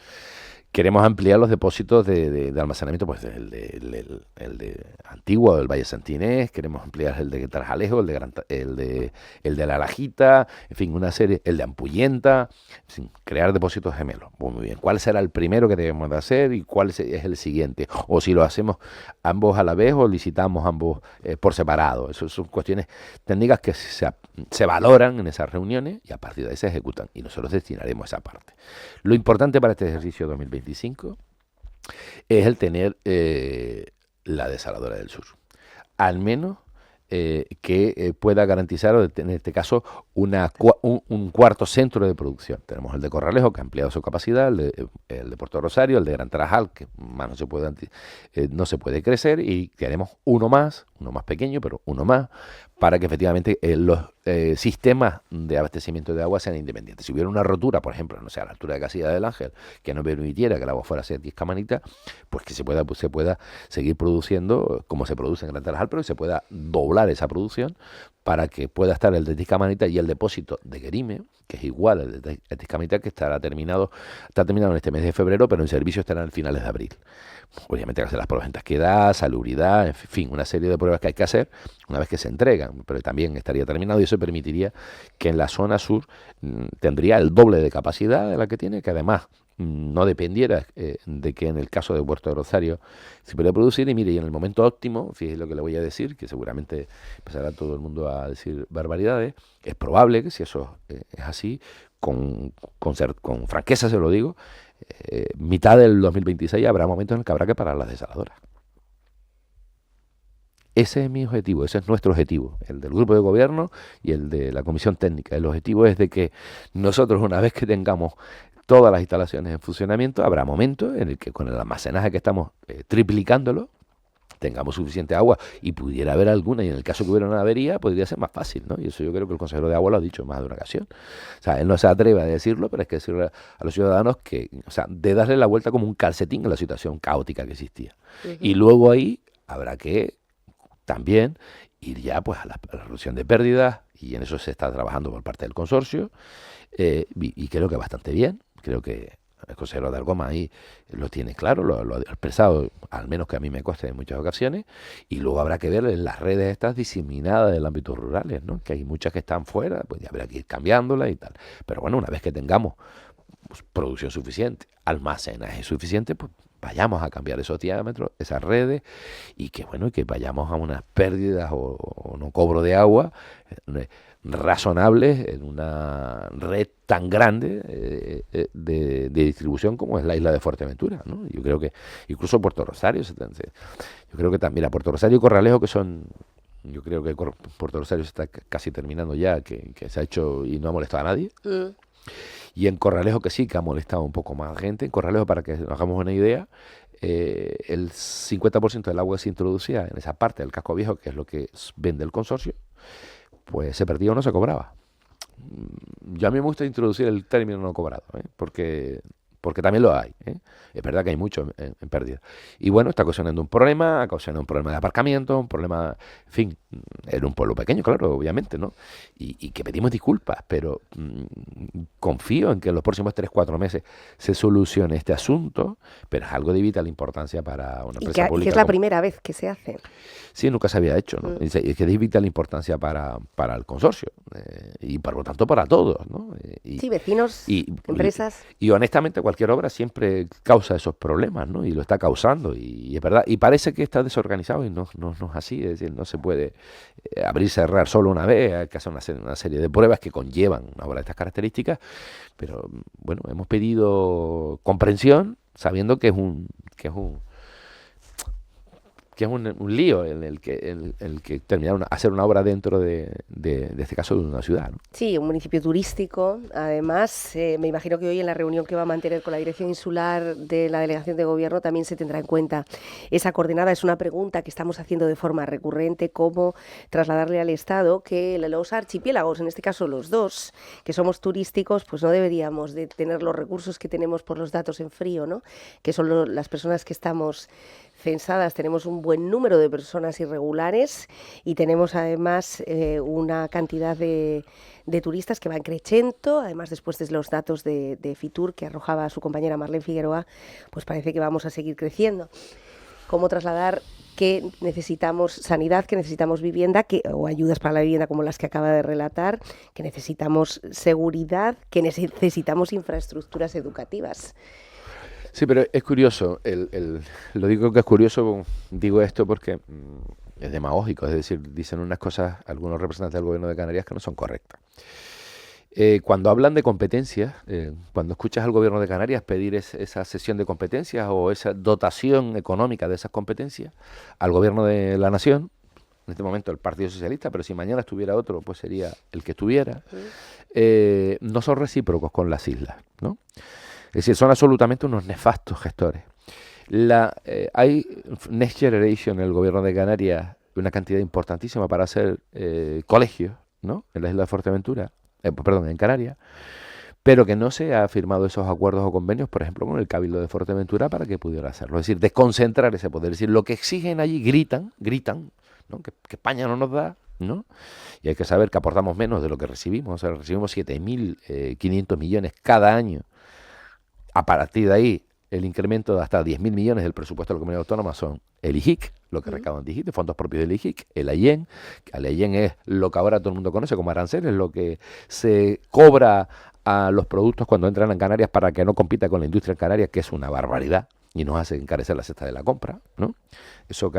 queremos ampliar los depósitos de almacenamiento, pues el de Antigua, del Valle Santinés, queremos ampliar el de Tarjalejo, el de La Lajita, en fin, una serie, el de Ampullenta, en fin, crear depósitos gemelos. Muy bien, ¿cuál será el primero que debemos de hacer y cuál es el siguiente? O si lo hacemos ambos a la vez o licitamos ambos por separado. Eso son cuestiones técnicas que se valoran en esas reuniones y a partir de ahí se ejecutan y nosotros destinaremos esa parte. Lo importante para este ejercicio 2025 es el tener la desaladora del sur. Al menos que pueda garantizar, en este caso, un cuarto centro de producción. Tenemos el de Corralejo, que ha ampliado su capacidad, el de Puerto Rosario, el de Gran Tarajal, que más no se puede crecer, y queremos uno más pequeño, pero uno más, para que efectivamente los sistemas de abastecimiento de agua sean independientes. Si hubiera una rotura, por ejemplo, no sé, a la altura de Casilla del Ángel, que no permitiera que el agua fuera a ser 10 camanitas, pues que se pueda seguir produciendo como se produce en Gran Tarajal, pero que se pueda doblar esa producción para que pueda estar el de Tiscamanita y el depósito de Guerime, que es igual al de Tiscamanita, que está terminado en este mes de febrero, pero en servicio estará en finales de abril. Obviamente hay que hacer las pruebas en tasquedad, salubridad, en fin, una serie de pruebas que hay que hacer una vez que se entregan, pero también estaría terminado y eso permitiría que en la zona sur tendría el doble de capacidad de la que tiene, que además no dependiera de que en el caso de Puerto de Rosario se pudiera producir. Y mire, y en el momento óptimo, fíjese lo que le voy a decir, que seguramente empezará todo el mundo a decir barbaridades, es probable que si eso es así, con franqueza se lo digo, mitad del 2026 habrá momentos en el que habrá que parar las desaladoras. Ese es mi objetivo, ese es nuestro objetivo, el del grupo de gobierno y el de la comisión técnica. El objetivo es de que nosotros, una vez que tengamos todas las instalaciones en funcionamiento, habrá momentos en el que con el almacenaje que estamos triplicándolo, tengamos suficiente agua y pudiera haber alguna, y en el caso que hubiera una avería podría ser más fácil, ¿no? Y eso yo creo que el consejero de agua lo ha dicho en más de una ocasión. O sea, él no se atreve a decirlo, pero es que decirle a los ciudadanos que, o sea, de darle la vuelta como un calcetín a la situación caótica que existía. Uh-huh. Y luego ahí habrá que también ir ya pues a la reducción de pérdidas, y en eso se está trabajando por parte del consorcio, y creo que bastante bien. Creo que el consejero de Algoma ahí lo tiene claro, lo ha expresado, al menos que a mí me consta en muchas ocasiones, y luego habrá que ver en las redes estas diseminadas del ámbito rurales, ¿no? Que hay muchas que están fuera, pues ya habrá que ir cambiándolas y tal. Pero bueno, una vez que tengamos pues, producción suficiente, almacenaje suficiente, pues vayamos a cambiar esos diámetros, esas redes, y que bueno, que vayamos a unas pérdidas o no cobro de agua razonables en una red tan grande de distribución como es la isla de Fuerteventura, ¿no? Yo creo que incluso Puerto Rosario, yo creo que también, Puerto Rosario y Corralejo, que son, yo creo que Puerto Rosario se está casi terminando ya, que se ha hecho y no ha molestado a nadie. Y en Corralejo, que sí, que ha molestado un poco más gente. En Corralejo, para que nos hagamos una idea, el 50% del agua que se introducía en esa parte del casco viejo, que es lo que vende el consorcio, pues se perdía o no se cobraba. Yo a mí me gusta introducir el término no cobrado, porque también lo hay. Es verdad que hay mucho en pérdida. Y bueno, está ocasionando un problema, ha ocasionado un problema de aparcamiento, un problema, en fin, era un pueblo pequeño, claro, obviamente, ¿no? Y que pedimos disculpas, pero confío en que en los próximos 3-4 meses se solucione este asunto, pero es algo de vital importancia para una empresa pública. Que es la primera vez que se hace. Sí, nunca se había hecho, ¿no? Y que es de vital importancia para el consorcio y por lo tanto para todos, ¿no? Sí, vecinos, empresas. Y honestamente cualquier obra siempre causa esos problemas, ¿no? Y lo está causando, y es verdad. Y parece que está desorganizado y no es así, es decir, no se puede abrir y cerrar solo una vez, hay que hacer una serie de pruebas que conllevan una obra de estas características, pero bueno, hemos pedido comprensión sabiendo que es un lío en el que terminar hacer una obra dentro de este caso de una ciudad, ¿no? Sí, un municipio turístico. Además, me imagino que hoy en la reunión que va a mantener con la Dirección Insular de la Delegación de Gobierno también se tendrá en cuenta esa coordenada. Es una pregunta que estamos haciendo de forma recurrente, cómo trasladarle al Estado que los archipiélagos, en este caso los dos, que somos turísticos, pues no deberíamos de tener los recursos que tenemos por los datos en frío, ¿no? Que son las personas que estamos censadas. Tenemos un buen número de personas irregulares y tenemos además una cantidad de turistas que van creciendo. Además, después de los datos de Fitur que arrojaba su compañera Marlene Figueroa, pues parece que vamos a seguir creciendo. ¿Cómo trasladar que necesitamos sanidad, que necesitamos vivienda, o ayudas para la vivienda como las que acaba de relatar, que necesitamos seguridad, que necesitamos infraestructuras educativas? Sí, pero es curioso, lo digo que es curioso, digo esto porque es demagógico, es decir, dicen unas cosas algunos representantes del Gobierno de Canarias que no son correctas. Cuando hablan de competencias, cuando escuchas al Gobierno de Canarias pedir esa cesión de competencias o esa dotación económica de esas competencias al Gobierno de la Nación, en este momento el Partido Socialista, pero si mañana estuviera otro, pues sería el que estuviera, no son recíprocos con las islas, ¿no? Es decir, son absolutamente unos nefastos gestores. Hay Next Generation en el Gobierno de Canarias una cantidad importantísima para hacer colegios, ¿no? En la isla de Fuerteventura, en Canarias, pero que no se ha firmado esos acuerdos o convenios, por ejemplo, con el Cabildo de Fuerteventura para que pudiera hacerlo. Es decir, desconcentrar ese poder. Es decir, lo que exigen allí gritan, ¿no? Que España no nos da, ¿no? Y hay que saber que aportamos menos de lo que recibimos. O sea, recibimos 7.500 millones cada año. A partir de ahí, el incremento de hasta 10.000 millones del presupuesto de la comunidad autónoma son el IJIC, lo que recaudan de IJIC, de fondos propios del IJIC, el AIEN, que el AIEN es lo que ahora todo el mundo conoce como aranceles, lo que se cobra a los productos cuando entran en Canarias para que no compita con la industria en Canarias, que es una barbaridad y nos hace encarecer la cesta de la compra, ¿no? Eso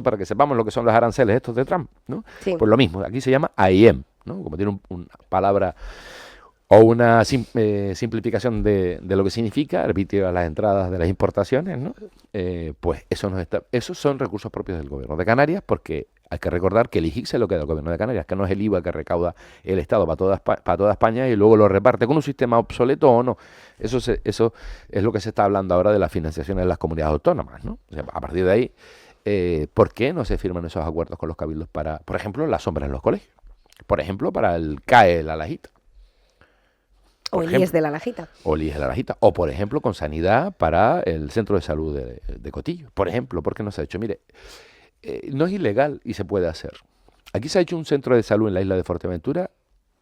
para que sepamos lo que son los aranceles estos de Trump, ¿no? Sí. Pues lo mismo, aquí se llama AIEM, ¿no? Como tiene una palabra o una simplificación de lo que significa arbitrio a las entradas de las importaciones, ¿no? Pues esos son recursos propios del Gobierno de Canarias, porque hay que recordar que el IJIC se lo queda al Gobierno de Canarias, que no es el IVA que recauda el Estado para toda España y luego lo reparte con un sistema obsoleto o no. Eso es lo que se está hablando ahora de la financiación de las comunidades autónomas, ¿no? O sea, a partir de ahí, ¿por qué no se firman esos acuerdos con los cabildos para, por ejemplo, las sombras en los colegios? Por ejemplo, para el CAE La Lajita. O el IES de La Lajita. O el IES de La Lajita. O, por ejemplo, con sanidad para el centro de salud de Cotillo. Por ejemplo, ¿por qué no se ha hecho? Mire, no es ilegal y se puede hacer. Aquí se ha hecho un centro de salud en la isla de Fuerteventura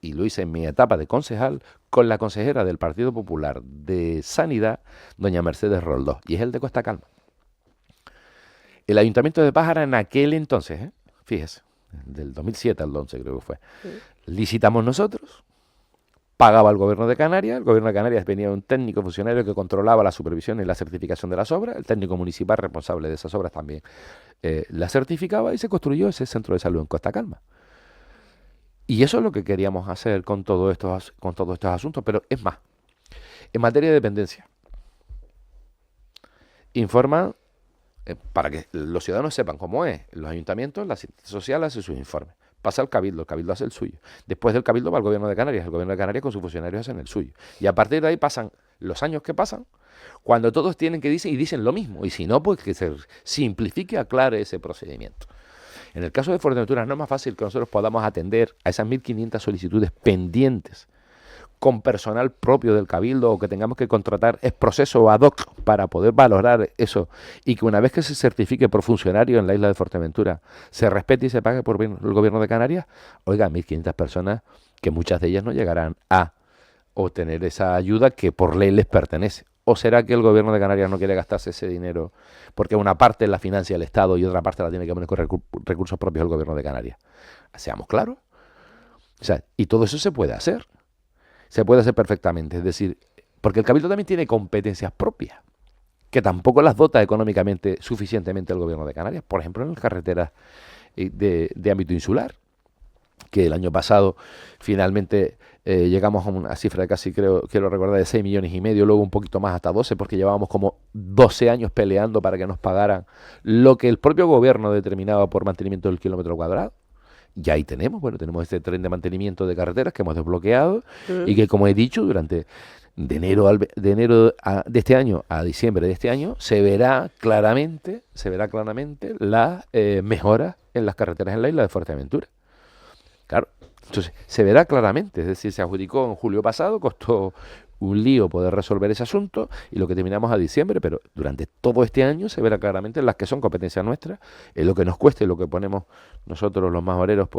y lo hice en mi etapa de concejal con la consejera del Partido Popular de Sanidad, doña Mercedes Roldós, y es el de Costa Calma. El Ayuntamiento de Pájara en aquel entonces, fíjese, del 2007 al 2011 creo que fue, licitamos nosotros, pagaba el Gobierno de Canarias. El Gobierno de Canarias venía un técnico funcionario que controlaba la supervisión y la certificación de las obras. El técnico municipal responsable de esas obras también la certificaba y se construyó ese centro de salud en Costa Calma. Y eso es lo que queríamos hacer con todos estos asuntos. Pero es más, en materia de dependencia, informan, para que los ciudadanos sepan cómo es, los ayuntamientos, la asistencia social hace sus informes. Pasa al Cabildo, el Cabildo hace el suyo. Después del Cabildo va al Gobierno de Canarias, el Gobierno de Canarias con sus funcionarios hacen el suyo. Y a partir de ahí pasan los años que pasan, cuando todos tienen que dicen lo mismo. Y si no, pues que se simplifique, aclare ese procedimiento. En el caso de Fuerteventura no es más fácil que nosotros podamos atender a esas 1.500 solicitudes pendientes con personal propio del Cabildo, o que tengamos que contratar es proceso ad hoc para poder valorar eso, y que una vez que se certifique por funcionario en la isla de Fuerteventura se respete y se pague por el gobierno de Canarias. Oiga, 1.500 personas, que muchas de ellas no llegarán a obtener esa ayuda que por ley les pertenece. ¿O será que el gobierno de Canarias no quiere gastarse ese dinero porque una parte la financia el Estado y otra parte la tiene que poner con recursos propios del gobierno de Canarias? Seamos claros. O sea, y todo eso se puede hacer. Se puede hacer perfectamente. Es decir, porque el Cabildo también tiene competencias propias, que tampoco las dota económicamente suficientemente el gobierno de Canarias. Por ejemplo, en las carreteras de ámbito insular, que el año pasado finalmente llegamos a una cifra de casi, quiero recordar, de 6,5 millones, luego un poquito más, hasta 12, porque llevábamos como 12 años peleando para que nos pagaran lo que el propio gobierno determinaba por mantenimiento del kilómetro cuadrado. Y ahí tenemos este tren de mantenimiento de carreteras que hemos desbloqueado y que, como he dicho, durante de enero de este año a diciembre de este año se verá claramente la mejora en las carreteras en la isla de Fuerteventura. Claro, entonces se verá claramente, es decir, se adjudicó en julio pasado, costó un lío poder resolver ese asunto, y lo que terminamos a diciembre, pero durante todo este año se verá claramente las que son competencias nuestras, en lo que nos cueste, lo que ponemos nosotros los más obreros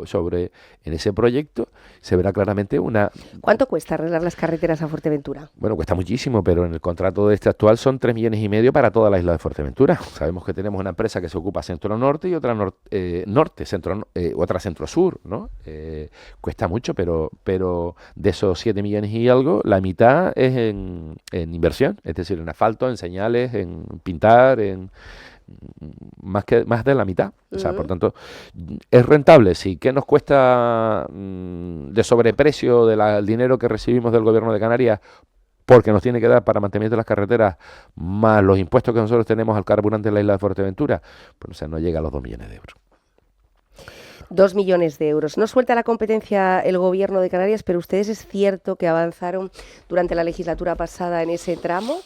en ese proyecto, se verá claramente una... ¿Cuánto cuesta arreglar las carreteras a Fuerteventura? Bueno, cuesta muchísimo, pero en el contrato de este actual son 3,5 millones para toda la isla de Fuerteventura. Sabemos que tenemos una empresa que se ocupa centro-norte y otra otra centro-sur, ¿no? Cuesta mucho, pero de esos 7 millones y algo, la mitad es en inversión, es decir, en asfalto, en señales, en pintar, más de la mitad. O sea, por tanto, es rentable. Sí. ¿Qué nos cuesta de sobreprecio del dinero que recibimos del gobierno de Canarias? Porque nos tiene que dar para mantenimiento de las carreteras, más los impuestos que nosotros tenemos al carburante en la isla de Fuerteventura, pues, o sea, no llega a los 2 millones de euros. 2 millones de euros. No suelta la competencia el gobierno de Canarias, pero ustedes es cierto que avanzaron durante la legislatura pasada en ese tramo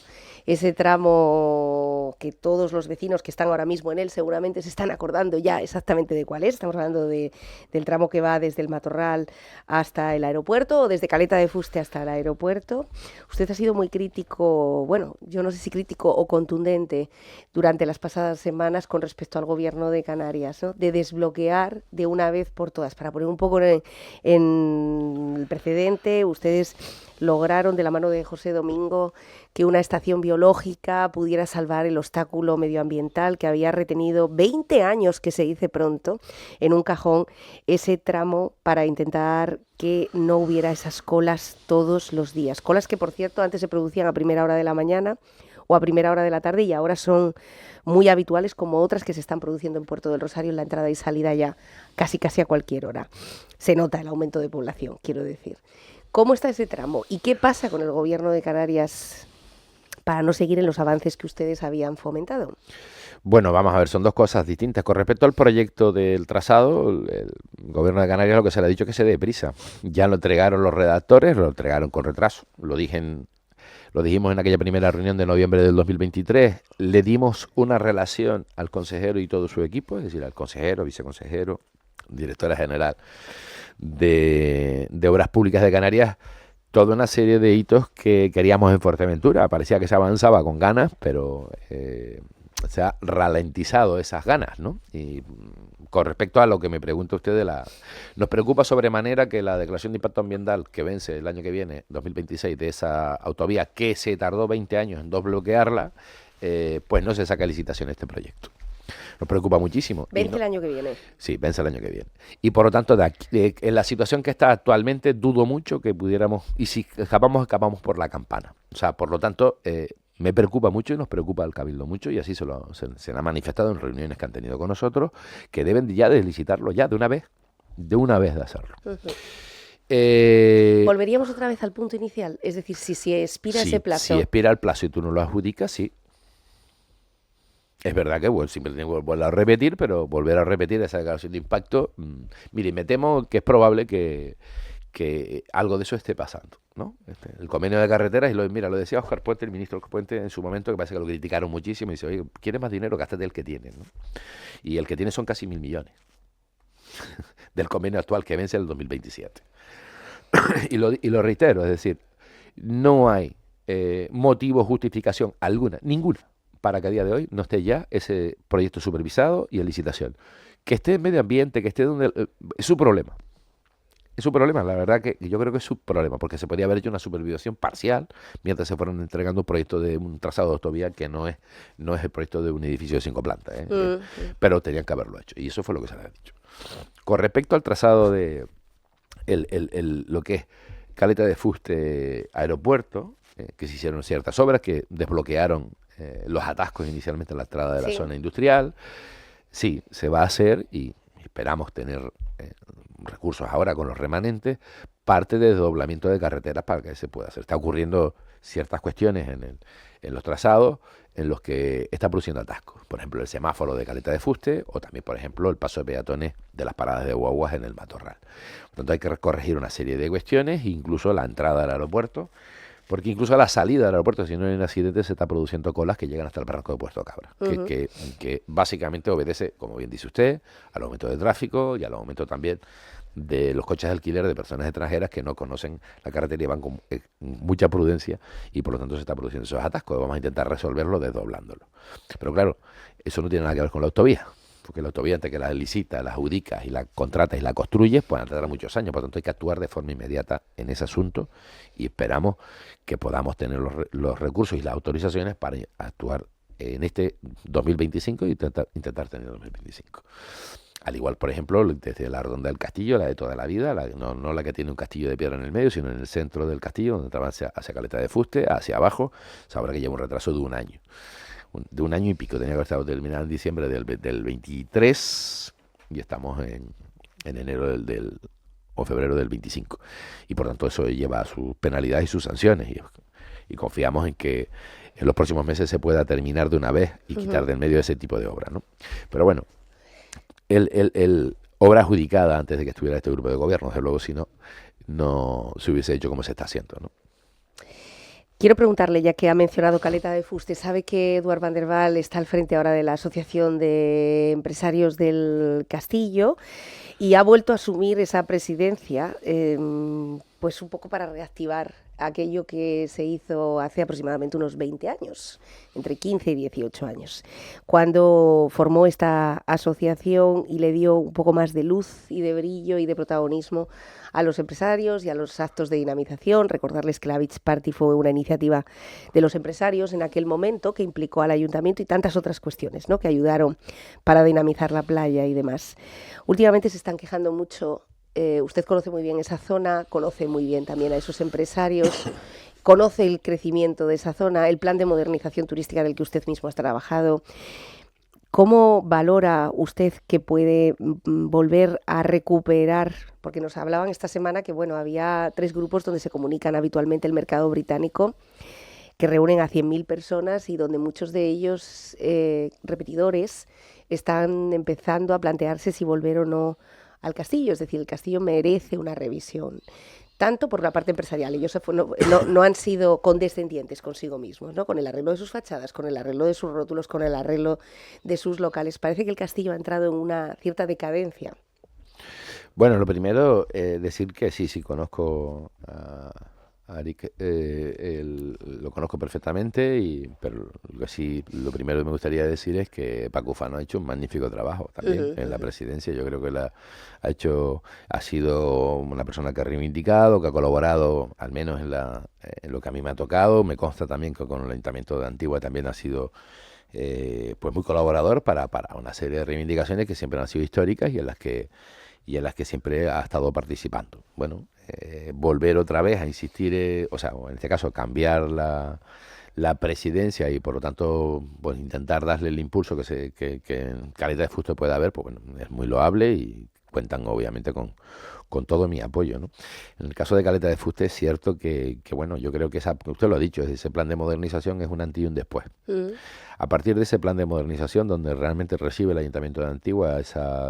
que todos los vecinos que están ahora mismo en él seguramente se están acordando ya exactamente de cuál es. Estamos hablando del tramo que va desde el Matorral hasta el aeropuerto, o desde Caleta de Fuste hasta el aeropuerto. Usted ha sido muy crítico, bueno, yo no sé si crítico o contundente durante las pasadas semanas con respecto al gobierno de Canarias, ¿no? De desbloquear de una vez por todas. Para poner un poco en el precedente, ustedes lograron de la mano de José Domingo que una estación biológica pudiera salvar el obstáculo medioambiental que había retenido 20 años, que se dice pronto, en un cajón ese tramo, para intentar que no hubiera esas colas todos los días. Colas que, por cierto, antes se producían a primera hora de la mañana o a primera hora de la tarde, y ahora son muy habituales, como otras que se están produciendo en Puerto del Rosario en la entrada y salida ya casi a cualquier hora. Se nota el aumento de población, quiero decir. ¿Cómo está ese tramo? ¿Y qué pasa con el gobierno de Canarias para no seguir en los avances que ustedes habían fomentado? Bueno, vamos a ver, son dos cosas distintas. Con respecto al proyecto del trazado, el gobierno de Canarias lo que se le ha dicho es que se dé prisa. Ya lo entregaron los redactores, lo entregaron con retraso. Lo dijimos en aquella primera reunión de noviembre del 2023. Le dimos una relación al consejero y todo su equipo, es decir, al consejero, viceconsejero, directora general de Obras Públicas de Canarias, toda una serie de hitos que queríamos en Fuerteventura. Parecía que se avanzaba con ganas, pero se ha ralentizado esas ganas, ¿no? Y con respecto a lo que me pregunta usted nos preocupa sobremanera que la declaración de impacto ambiental que vence el año que viene, 2026, de esa autovía, que se tardó 20 años en desbloquearla, pues no se saca a licitación este proyecto. Nos preocupa muchísimo. ¿Vence el año que viene? Sí, vence el año que viene. Y por lo tanto, en la situación que está actualmente, dudo mucho que pudiéramos, y si escapamos por la campana. O sea, por lo tanto, me preocupa mucho y nos preocupa al Cabildo mucho, y así se ha manifestado en reuniones que han tenido con nosotros, que deben ya de licitarlo ya de una vez de hacerlo. ¿Volveríamos otra vez al punto inicial? Es decir, si expira ese plazo. Si expira el plazo y tú no lo adjudicas, sí. Es verdad que siempre tengo que volver a repetir, pero volver a repetir esa declaración de impacto, mire, me temo que es probable que algo de eso esté pasando, ¿no? El convenio de carreteras, y lo decía Óscar Puente, el ministro Óscar Puente, en su momento, que parece que lo criticaron muchísimo, y dice, oye, ¿quieres más dinero? Gástate el que tienes, ¿no? Y el que tiene son casi 1.000 millones. del convenio actual que vence el 2027. y lo reitero, es decir, no hay motivo, justificación alguna, ninguna, para que a día de hoy no esté ya ese proyecto supervisado y en licitación. Que esté en medio ambiente, que esté donde... es su problema. Es su problema, la verdad que yo creo que es su problema, porque se podría haber hecho una supervisión parcial mientras se fueron entregando un proyecto de un trazado de autovía que no es el proyecto de un edificio de 5 plantas, pero tenían que haberlo hecho, y eso fue lo que se les ha dicho. Con respecto al trazado de lo que es Caleta de Fuste Aeropuerto, que se hicieron ciertas obras que desbloquearon los atascos inicialmente en la entrada de la zona industrial, sí, se va a hacer y esperamos tener recursos ahora con los remanentes, parte de desdoblamiento de carreteras para que se pueda hacer. Está ocurriendo ciertas cuestiones en los trazados en los que está produciendo atascos. Por ejemplo, el semáforo de Caleta de Fuste o también, por ejemplo, el paso de peatones de las paradas de guaguas en el Matorral. Por tanto, hay que corregir una serie de cuestiones, incluso la entrada al aeropuerto, porque incluso a la salida del aeropuerto, si no hay un accidente, se está produciendo colas que llegan hasta el barranco de Puerto Cabra, que básicamente obedece, como bien dice usted, al aumento de tráfico y al aumento también de los coches de alquiler de personas extranjeras que no conocen la carretera y van con mucha prudencia y por lo tanto se está produciendo esos atascos. Vamos a intentar resolverlo desdoblándolo. Pero claro, eso no tiene nada que ver con la autovía, porque la autovía, antes que la licitas, la adjudicas y la contratas y la construyes, pueden tardar muchos años. Por lo tanto, hay que actuar de forma inmediata en ese asunto y esperamos que podamos tener los recursos y las autorizaciones para actuar en este 2025 y intentar tener 2025. Al igual, por ejemplo, desde la Redonda del Castillo, la de toda la vida, no la que tiene un castillo de piedra en el medio, sino en el centro del castillo, donde avanza hacia Caleta de Fuste, hacia abajo, sabrá que lleva un retraso de un año. De un año y pico, tenía que haber estado terminado en diciembre del 23 y estamos en enero o febrero del 25. Y por tanto eso lleva sus penalidades y sus sanciones y confiamos en que en los próximos meses se pueda terminar de una vez y quitar del medio ese tipo de obra, ¿no? Pero bueno, el obra adjudicada antes de que estuviera este grupo de gobierno, desde luego, si no se hubiese hecho como se está haciendo, ¿no? Quiero preguntarle, ya que ha mencionado Caleta de Fuste, sabe que Eduard van der Waal está al frente ahora de la Asociación de Empresarios del Castillo y ha vuelto a asumir esa presidencia, pues un poco para reactivar aquello que se hizo hace aproximadamente unos 20 años, entre 15 y 18 años, cuando formó esta asociación y le dio un poco más de luz y de brillo y de protagonismo a los empresarios y a los actos de dinamización. Recordarles que la Beach Party fue una iniciativa de los empresarios en aquel momento que implicó al ayuntamiento y tantas otras cuestiones, ¿no?, que ayudaron para dinamizar la playa y demás. Últimamente se están quejando mucho. Usted conoce muy bien esa zona, conoce muy bien también a esos empresarios, conoce el crecimiento de esa zona, el plan de modernización turística del que usted mismo ha trabajado. ¿Cómo valora usted que puede volver a recuperar? Porque nos hablaban esta semana que había 3 grupos donde se comunican habitualmente el mercado británico, que reúnen a 100.000 personas y donde muchos de ellos, repetidores, están empezando a plantearse si volver o no al castillo. Es decir, el castillo merece una revisión, tanto por la parte empresarial. Ellos no han sido condescendientes consigo mismos, ¿no?, con el arreglo de sus fachadas, con el arreglo de sus rótulos, con el arreglo de sus locales. Parece que el castillo ha entrado en una cierta decadencia. Bueno, lo primero, decir que sí conozco a Eric, lo conozco perfectamente, pero lo primero que me gustaría decir es que Paco Ufano ha hecho un magnífico trabajo también en la presidencia. Yo creo que ha sido una persona que ha reivindicado, que ha colaborado, al menos en lo que a mí me ha tocado. Me consta también que con el Ayuntamiento de Antigua también ha sido pues muy colaborador para una serie de reivindicaciones que siempre han sido históricas y en las que siempre ha estado participando. Bueno, volver otra vez a insistir, en este caso cambiar la presidencia y por lo tanto pues intentar darle el impulso que en Caleta de Fuste pueda haber, pues bueno, es muy loable y cuentan obviamente con con todo mi apoyo, ¿no? En el caso de Caleta de Fuste es cierto que bueno, yo creo que usted lo ha dicho, ese plan de modernización es un antes y un después. A partir de ese plan de modernización, donde realmente recibe el Ayuntamiento de Antigua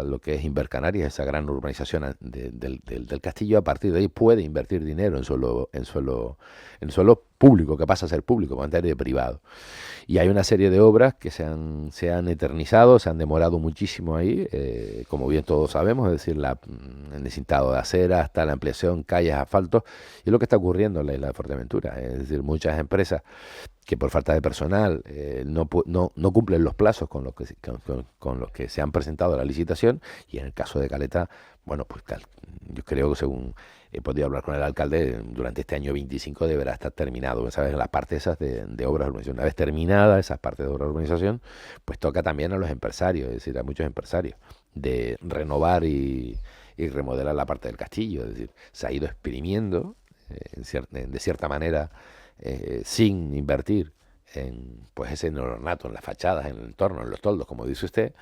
lo que es Invercanarias, esa gran urbanización del castillo, a partir de ahí puede invertir dinero en suelo público, que pasa a ser público, monetario y privado. Y hay una serie de obras que se han eternizado, se han demorado muchísimo ahí, como bien todos sabemos, es decir, el decintado de acera, hasta la ampliación, calles, asfaltos, y es lo que está ocurriendo en la isla de Fuerteventura. Es decir, muchas empresas que por falta de personal no cumplen los plazos con los que se han presentado a la licitación, y en el caso de Caleta, bueno, pues yo creo que según he podido hablar con el alcalde, durante este año 25 deberá estar terminado, ¿sabes? Las partes esas de obras de urbanización. Una vez terminadas esas partes de obras de urbanización, pues toca también a los empresarios, es decir, a muchos empresarios, de renovar y remodelar la parte del castillo. Es decir, se ha ido exprimiendo, de cierta manera, sin invertir en pues ese ornato, en las fachadas, en el entorno, en los toldos, como dice usted,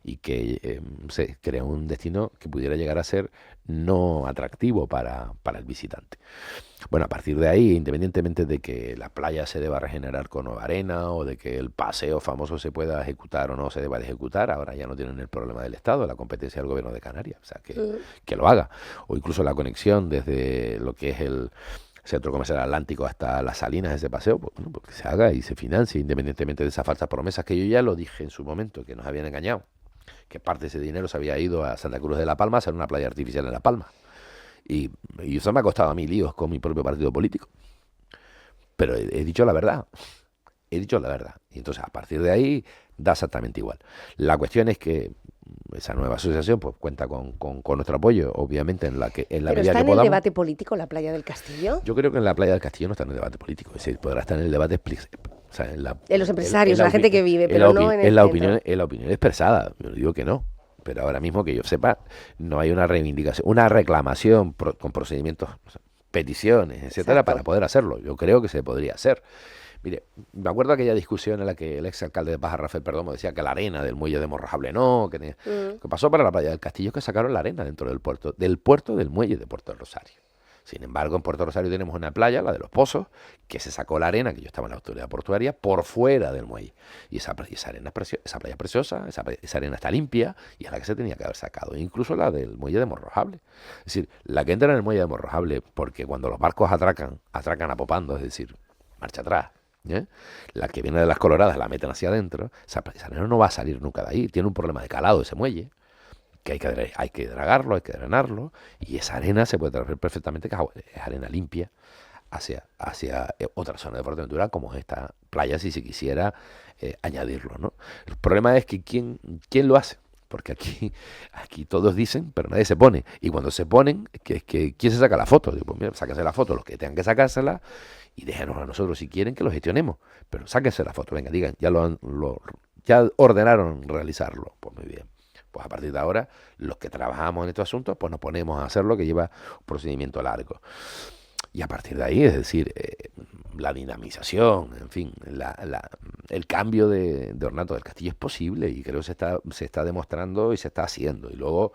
y que se crea un destino que pudiera llegar a ser no atractivo para el visitante. Bueno, a partir de ahí, independientemente de que la playa se deba regenerar con nueva arena o de que el paseo famoso se pueda ejecutar o no se deba de ejecutar, ahora ya no tienen el problema del Estado, la competencia del Gobierno de Canarias, o sea, que lo haga. O incluso la conexión desde lo que es el Centro Comercial Atlántico hasta las Salinas, ese paseo, pues, bueno, porque se haga y se financie, independientemente de esas falsas promesas que yo ya lo dije en su momento, que nos habían engañado, que parte de ese dinero se había ido a Santa Cruz de la Palma a hacer una playa artificial en La Palma. Y eso me ha costado a mí líos con mi propio partido político. Pero he dicho la verdad. He dicho la verdad. Y entonces, a partir de ahí, da exactamente igual. La cuestión es que esa nueva asociación pues cuenta con nuestro apoyo, obviamente, en la medida que podamos. ¿Pero está en el debate político la playa del Castillo? Yo creo que en la playa del Castillo no está en el debate político. Es decir, podrá estar en el debate... O sea, en los empresarios, en la gente que vive, pero no en el centro. En la opinión expresada. Yo digo que no. Pero ahora mismo, que yo sepa, no hay una reivindicación, una reclamación con procedimientos, peticiones, etcétera, para poder hacerlo. Yo creo que se podría hacer. Mire, me acuerdo aquella discusión en la que el exalcalde de Paja, Rafael Perdomo, decía que la arena del muelle de Morrojable no, que pasó para la playa del Castillo, que sacaron la arena dentro del puerto del muelle de Puerto del Rosario. Sin embargo, en Puerto Rosario tenemos una playa, la de los Pozos, que se sacó la arena, que yo estaba en la autoridad portuaria, por fuera del muelle. Y esa arena esa playa es preciosa, esa arena está limpia, y es la que se tenía que haber sacado. Incluso la del muelle de Morrojable. Es decir, la que entra en el muelle de Morrojable, porque cuando los barcos atracan apopando, es decir, marcha atrás. La que viene de las Coloradas la meten hacia adentro, esa arena no va a salir nunca de ahí. Tiene un problema de calado ese muelle, que hay que dragarlo, hay que drenarlo, y esa arena se puede transferir perfectamente, que es arena limpia, hacia otra zona de Fuerteventura, como es esta playa, si se quisiera añadirlo, ¿no? El problema es que ¿quién lo hace? Porque aquí todos dicen, pero nadie se pone. Y cuando se ponen, ¿quién se saca la foto? Digo, pues mira, sáquense la foto los que tengan que sacársela y déjenos a nosotros si quieren que lo gestionemos. Pero sáquense la foto, venga, digan, ya ordenaron realizarlo. Pues muy bien. Pues a partir de ahora, los que trabajamos en estos asuntos, pues nos ponemos a hacerlo, que lleva un procedimiento largo. Y a partir de ahí, es decir, la dinamización, en fin, el cambio de ornato del castillo es posible, y creo que se está demostrando y se está haciendo. Y luego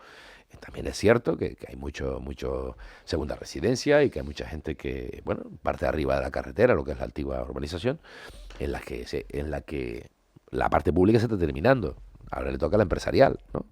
también es cierto que hay mucho segunda residencia, y que hay mucha gente que, bueno, parte de arriba de la carretera, lo que es la antigua urbanización, en la que la parte pública se está terminando. Ahora le toca a la empresarial, ¿no?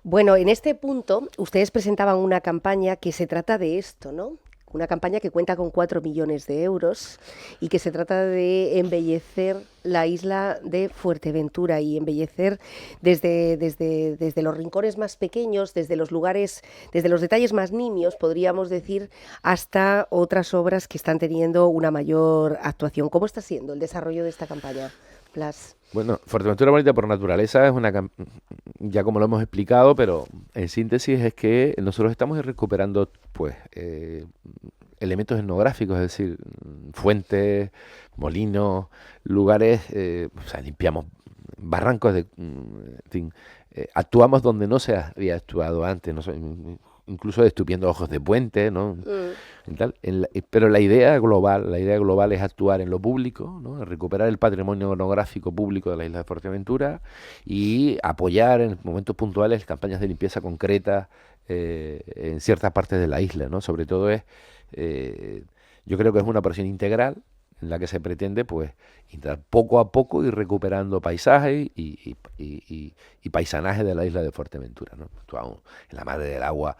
Bueno, en este punto, ustedes presentaban una campaña que se trata de esto, ¿no? Una campaña que cuenta con 4 millones de euros y que se trata de embellecer la isla de Fuerteventura, y embellecer desde los rincones más pequeños, desde los lugares, desde los detalles más nimios, podríamos decir, hasta otras obras que están teniendo una mayor actuación. ¿Cómo está siendo el desarrollo de esta campaña, Blas? Bueno, Fuerteventura Bonita por Naturaleza es ya como lo hemos explicado, pero en síntesis es que nosotros estamos recuperando pues elementos etnográficos, es decir, fuentes, molinos, lugares, o sea, limpiamos barrancos, en fin, actuamos donde no se había actuado antes, incluso destruyendo ojos de puente, ¿no? Y tal. Pero la idea global es actuar en lo público, ¿no? Recuperar el patrimonio etnográfico público de la isla de Fuerteventura y apoyar en momentos puntuales campañas de limpieza concretas en ciertas partes de la isla, ¿no? Sobre todo yo creo que es una operación integral en la que se pretende, pues, intentar poco a poco ir recuperando paisajes y paisanaje de la isla de Fuerteventura, ¿no? Actuamos en la madre del agua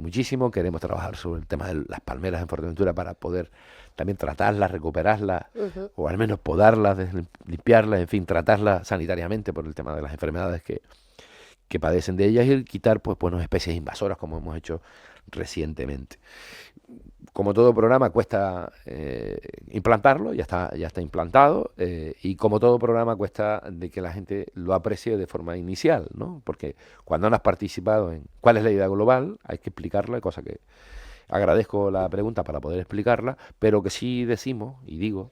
muchísimo, queremos trabajar sobre el tema de las palmeras en Fuerteventura para poder también tratarlas, recuperarlas, o al menos podarlas, limpiarlas, en fin, tratarlas sanitariamente por el tema de las enfermedades que padecen de ellas y quitar, pues, especies invasoras como hemos hecho recientemente. Como todo programa cuesta implantarlo, ya está implantado, y como todo programa cuesta de que la gente lo aprecie de forma inicial, ¿no? Porque cuando no has participado en cuál es la idea global, hay que explicarla, cosa que agradezco la pregunta para poder explicarla, pero que sí decimos y digo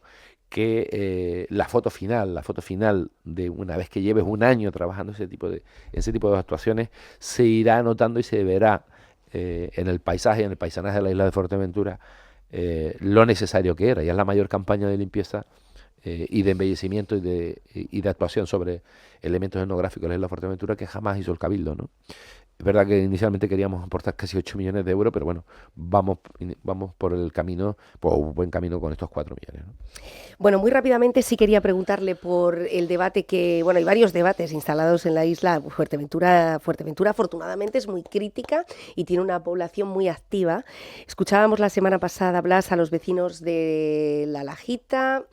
que la foto final de una vez que lleves un año trabajando ese tipo de actuaciones, se irá notando y se verá en el paisaje, en el paisanaje de la isla de Fuerteventura, lo necesario que era. Ya es la mayor campaña de limpieza y de embellecimiento y de actuación sobre elementos etnográficos de la isla de Fuerteventura que jamás hizo el Cabildo, ¿no? Es verdad que inicialmente queríamos aportar casi 8 millones de euros, pero bueno, vamos por el camino, por un buen camino con estos 4 millones, ¿no? Bueno, muy rápidamente sí quería preguntarle por el debate hay varios debates instalados en la isla. Fuerteventura afortunadamente es muy crítica y tiene una población muy activa. Escuchábamos la semana pasada, Blas, a los vecinos de La Lajita,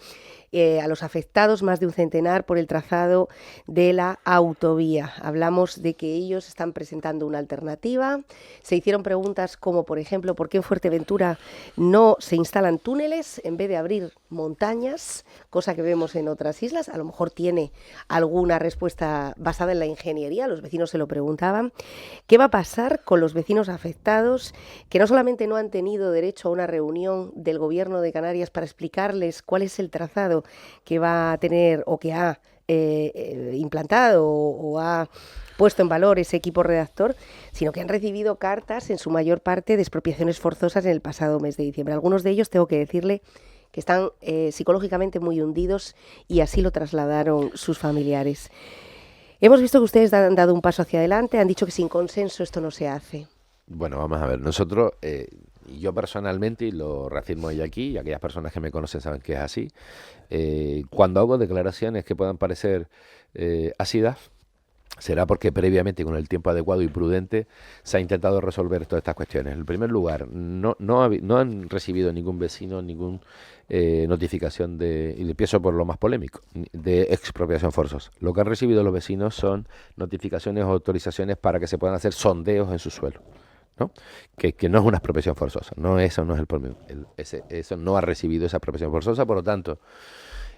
a los afectados, más de un centenar, por el trazado de la autovía. Hablamos de que ellos están presentando una alternativa. Se hicieron preguntas como, por ejemplo, ¿por qué en Fuerteventura no se instalan túneles en vez de abrir montañas? Cosa que vemos en otras islas. A lo mejor tiene alguna respuesta basada en la ingeniería. Los vecinos se lo preguntaban. ¿Qué va a pasar con los vecinos afectados que no solamente no han tenido derecho a una reunión del Gobierno de Canarias para explicarles cuál es el trazado que va a tener o que ha implantado o ha puesto en valor ese equipo redactor, sino que han recibido cartas, en su mayor parte, de expropiaciones forzosas en el pasado mes de diciembre? Algunos de ellos, tengo que decirle, que están psicológicamente muy hundidos, y así lo trasladaron sus familiares. Hemos visto que ustedes han dado un paso hacia adelante, han dicho que sin consenso esto no se hace. Bueno, vamos a ver, nosotros, yo personalmente, y lo reafirmo hoy aquí, y aquellas personas que me conocen saben que es así, cuando hago declaraciones que puedan parecer ácidas, será porque previamente, con el tiempo adecuado y prudente, se ha intentado resolver todas estas cuestiones. En primer lugar, no han recibido ningún vecino ninguna notificación y empiezo por lo más polémico, de expropiación forzosa. Lo que han recibido los vecinos son notificaciones o autorizaciones para que se puedan hacer sondeos en su suelo, ¿no? Que no es una expropiación forzosa, eso no es el problema. Eso no ha recibido esa expropiación forzosa, por lo tanto,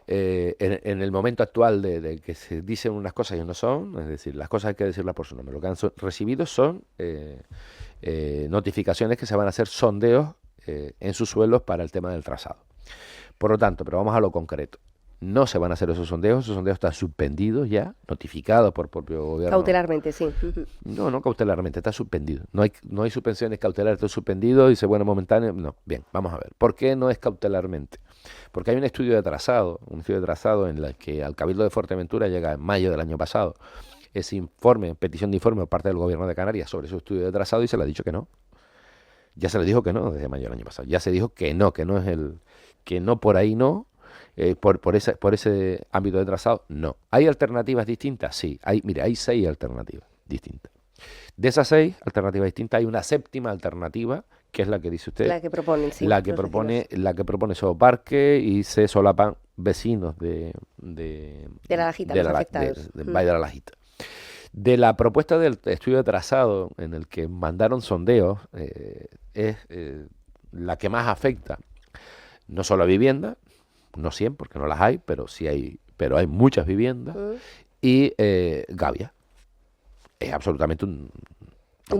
en el momento actual de que se dicen unas cosas y no son, es decir, las cosas hay que decirlas por su nombre. Lo que han recibido son notificaciones que se van a hacer sondeos en sus suelos para el tema del trazado. Por lo tanto, pero vamos a lo concreto. No se van a hacer esos sondeos están suspendidos ya, notificados por propio gobierno. Cautelarmente, sí. No cautelarmente, está suspendido. No hay suspensiones cautelares, está suspendido, dice, bueno, momentáneo. No, bien, vamos a ver. ¿Por qué no es cautelarmente? Porque hay un estudio de trazado en el que al Cabildo de Fuerteventura llega en mayo del año pasado ese informe, petición de informe por parte del Gobierno de Canarias sobre su estudio de trazado, y se le ha dicho que no. Ya se le dijo que no desde mayo del año pasado. Ya se dijo que no por ahí no. Por ese ámbito de trazado, no. ¿Hay alternativas distintas? Sí. Hay 6 alternativas distintas. De esas 6 alternativas distintas hay una 7ª alternativa, que es la que dice usted. La que proponen, sí. La que propone Soparque y se solapan vecinos de La Lajita, los afectados. Del Valle de la Lajita. De la propuesta del estudio de trazado, en el que mandaron sondeos, es la que más afecta no solo a vivienda, no 100 porque no las hay, pero sí hay muchas viviendas, y Gavia. Es absolutamente un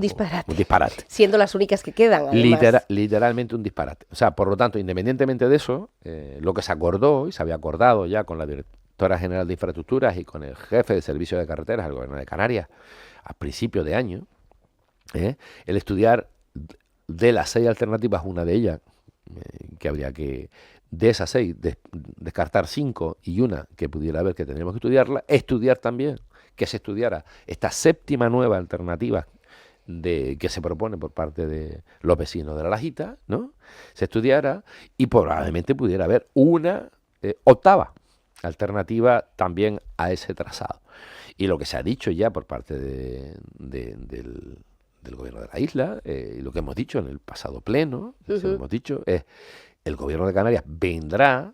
disparate. Siendo las únicas que quedan, además. Literalmente un disparate. O sea, por lo tanto, independientemente de eso, lo que se acordó, y se había acordado ya con la directora general de infraestructuras y con el jefe de servicio de carreteras del Gobierno de Canarias a principios de año, el estudiar de las 6 alternativas, una de ellas, que habría que, de esas 6, descartar 5 y una que pudiera haber que tendríamos que estudiarla, estudiar también, que se estudiara esta séptima nueva alternativa que se propone por parte de los vecinos de La Lajita, ¿no? Se estudiara y probablemente pudiera haber una octava alternativa también a ese trazado. Y lo que se ha dicho ya por parte del gobierno de la isla, y lo que hemos dicho en el pasado pleno, hemos dicho, es el gobierno de Canarias vendrá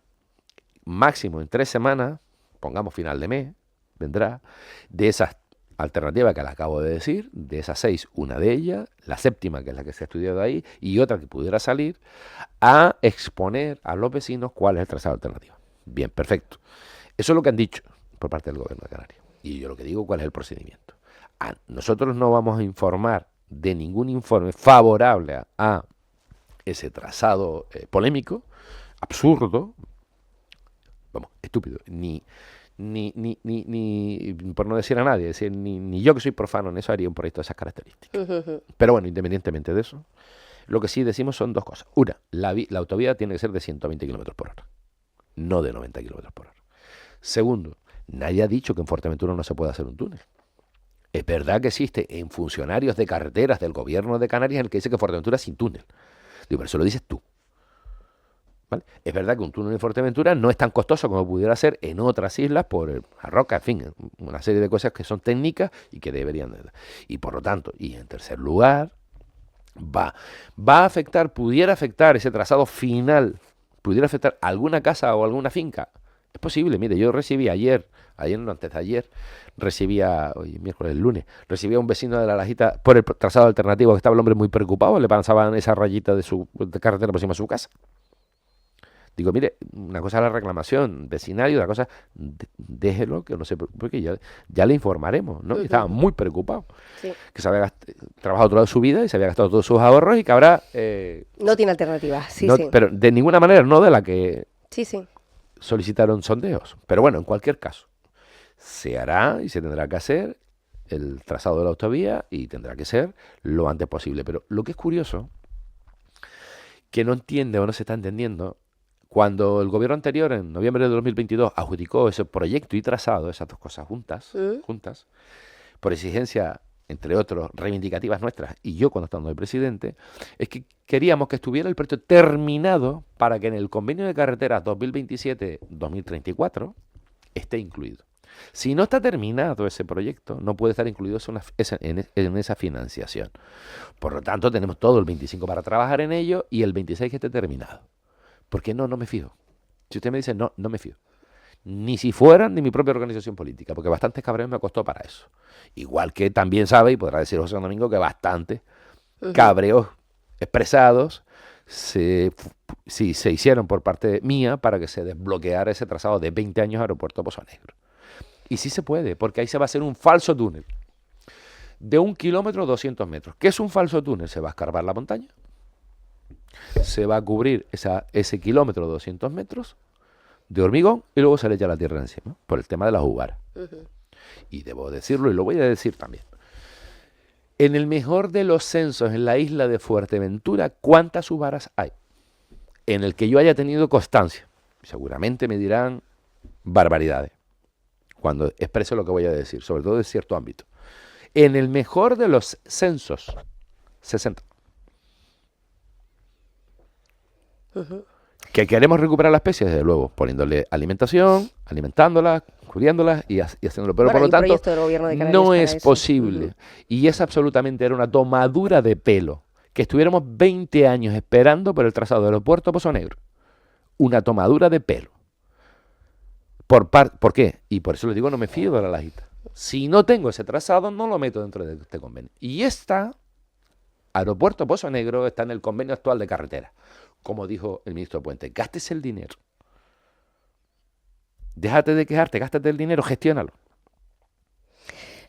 máximo en 3 semanas, pongamos final de mes, vendrá de esas alternativas que le acabo de decir, de esas 6, una de ellas, la séptima, que es la que se ha estudiado ahí, y otra que pudiera salir, a exponer a los vecinos cuál es el trazado alternativo. Bien, perfecto. Eso es lo que han dicho por parte del gobierno de Canarias. Y yo lo que digo, cuál es el procedimiento. Nosotros no vamos a informar de ningún informe favorable a ese trazado polémico, absurdo, vamos, estúpido, ni por no decir a nadie, decir, ni yo que soy profano en eso haría un proyecto de esas características. Pero bueno, independientemente de eso, lo que sí decimos son 2 cosas. Una, la autovía tiene que ser de 120 km por hora, no de 90 km por hora. Segundo, nadie ha dicho que en Fuerteventura no se puede hacer un túnel. Es verdad que existe en funcionarios de carreteras del gobierno de Canarias el que dice que Fuerteventura es sin túnel. Digo, pero eso lo dices tú. ¿Vale? Es verdad que un túnel en Fuerteventura no es tan costoso como pudiera ser en otras islas por la roca, en fin, una serie de cosas que son técnicas y que deberían de... Y por lo tanto, y en tercer lugar, va a afectar, pudiera afectar ese trazado final, pudiera afectar alguna casa o alguna finca. Es posible, mire, yo recibí ayer no, antes de ayer, hoy miércoles, el lunes, recibí a un vecino de La Lajita por el trazado alternativo, que estaba el hombre muy preocupado, le pasaban esa rayita de carretera por encima de su casa. Digo, mire, una cosa es la reclamación vecinal y otra cosa, déjelo, que no se preocupe, que ya le informaremos, ¿no? Y estaba muy preocupado, sí, que se había trabajado toda su vida y se había gastado todos sus ahorros y que ahora... no tiene alternativa, sí, no, sí. Pero de ninguna manera, no de la que sí, sí, solicitaron sondeos. Pero bueno, en cualquier caso, se hará y se tendrá que hacer el trazado de la autovía y tendrá que ser lo antes posible. Pero lo que es curioso, que no entiende o no se está entendiendo, cuando el gobierno anterior, en noviembre de 2022, adjudicó ese proyecto y trazado, esas 2 cosas juntas, por exigencia, entre otros, reivindicativas nuestras, y yo cuando estaba de presidente, es que queríamos que estuviera el proyecto terminado para que en el convenio de carreteras 2027-2034 esté incluido. Si no está terminado ese proyecto, no puede estar incluido en esa financiación. Por lo tanto, tenemos todo el 25 para trabajar en ello y el 26 que esté terminado. Porque no me fío. Si usted me dice no me fío. Ni si fueran de mi propia organización política, porque bastantes cabreos me costó para eso. Igual que también sabe, y podrá decir José Domingo, que bastantes cabreos expresados se hicieron por parte mía para que se desbloqueara ese trazado de 20 años Aeropuerto Pozo Negro. Y sí se puede, porque ahí se va a hacer un falso túnel de 1 kilómetro 200 metros. ¿Qué es un falso túnel? Se va a escarbar la montaña, se va a cubrir ese kilómetro 200 metros de hormigón y luego se le echa la tierra encima, por el tema de las uvaras. Y debo decirlo, y lo voy a decir también. En el mejor de los censos en la isla de Fuerteventura, ¿cuántas uvaras hay? En el que yo haya tenido constancia. Seguramente me dirán barbaridades cuando expreso lo que voy a decir, sobre todo de cierto ámbito. En el mejor de los censos, 60. ¿Que queremos recuperar la especie? Desde luego, poniéndole alimentación, alimentándolas, cubriéndolas y haciéndolo. Pero por lo tanto, no es posible. Y es absolutamente, era una tomadura de pelo que estuviéramos 20 años esperando por el trazado del aeropuerto Pozo Negro. Una tomadura de pelo. ¿Por qué? Y por eso les digo, no me fío de La Lajita. Si no tengo ese trazado, no lo meto dentro de este convenio. Y Aeropuerto Pozo Negro está en el convenio actual de carretera. Como dijo el ministro Puente, gástese el dinero. Déjate de quejarte, gástate el dinero, gestiónalo.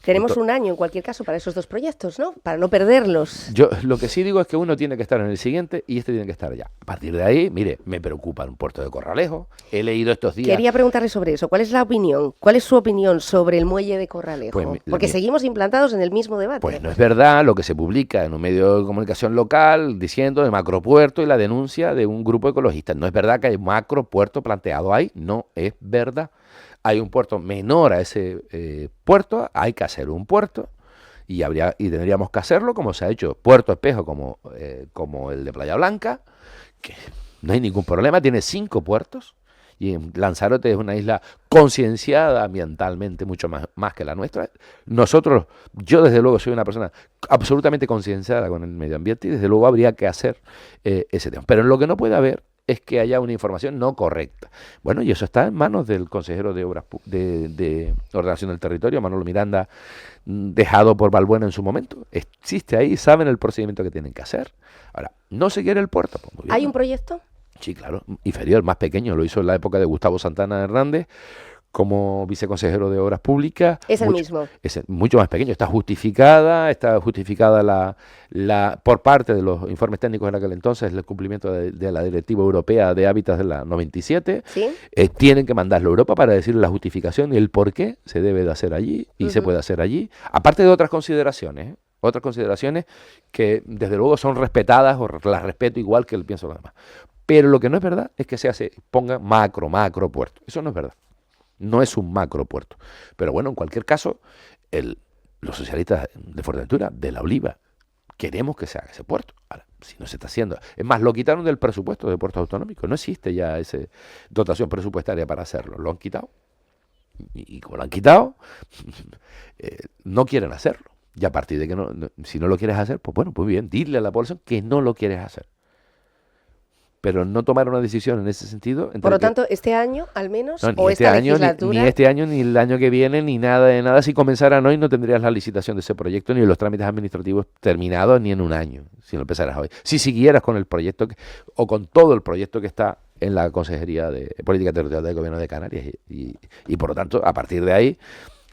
Tenemos un año en cualquier caso para esos 2 proyectos, ¿no? Para no perderlos. Yo lo que sí digo es que uno tiene que estar en el siguiente y este tiene que estar allá. A partir de ahí, mire, me preocupa un puerto de Corralejo. He leído estos días... Quería preguntarle sobre eso. ¿Cuál es la opinión? ¿Cuál es su opinión sobre el muelle de Corralejo? Pues, porque seguimos implantados en el mismo debate. Pues no es verdad lo que se publica en un medio de comunicación local diciendo de macropuerto y la denuncia de un grupo de ecologistas. No es verdad que hay macropuerto planteado ahí, no es verdad. Hay un puerto menor a ese puerto, hay que hacer un puerto y tendríamos que hacerlo como se ha hecho Puerto Espejo, como el de Playa Blanca, que no hay ningún problema, tiene 5 puertos y en Lanzarote es una isla concienciada ambientalmente mucho más que la nuestra. Yo desde luego soy una persona absolutamente concienciada con el medio ambiente y desde luego habría que hacer ese tema. Pero lo que no puede haber es que haya una información no correcta. Bueno, y eso está en manos del consejero de Obras de Ordenación del Territorio, Manolo Miranda, dejado por Balbuena en su momento. Existe ahí, saben el procedimiento que tienen que hacer. Ahora, ¿no se quiere el puerto? Pues muy bien, ¿Hay ¿no? un proyecto? Sí, claro, inferior, más pequeño. Lo hizo en la época de Gustavo Santana Hernández como viceconsejero de Obras Públicas. Es el mismo. Es mucho más pequeño. Está justificada por parte de los informes técnicos en aquel entonces, el cumplimiento de la Directiva Europea de Hábitats de la 97. ¿Sí? Tienen que mandarlo a Europa para decir la justificación y el por qué se debe de hacer allí y se puede hacer allí. Aparte de otras consideraciones, que desde luego son respetadas o las respeto igual que el pienso los demás. Pero lo que no es verdad es que ponga macro puerto. Eso no es verdad. No es un macropuerto. Pero bueno, en cualquier caso, los socialistas de Fuerteventura, de La Oliva, queremos que se haga ese puerto. Ahora, si no se está haciendo. Es más, lo quitaron del presupuesto de puertos autonómicos. No existe ya esa dotación presupuestaria para hacerlo. Lo han quitado. Y como lo han quitado, no quieren hacerlo. Y a partir de que si no lo quieres hacer, pues bueno, pues bien, dile a la población que no lo quieres hacer. Pero no tomar una decisión en ese sentido. Por lo tanto, este año, al menos, no, o esta legislatura... Ni este año, ni el año que viene, ni nada de nada. Si comenzaran hoy, no tendrías la licitación de ese proyecto, ni los trámites administrativos terminados, ni en un año, si lo empezaras hoy. Si siguieras con el proyecto, o con todo el proyecto que está en la Consejería de Política Territorial del Gobierno de Canarias. Y por lo tanto, a partir de ahí,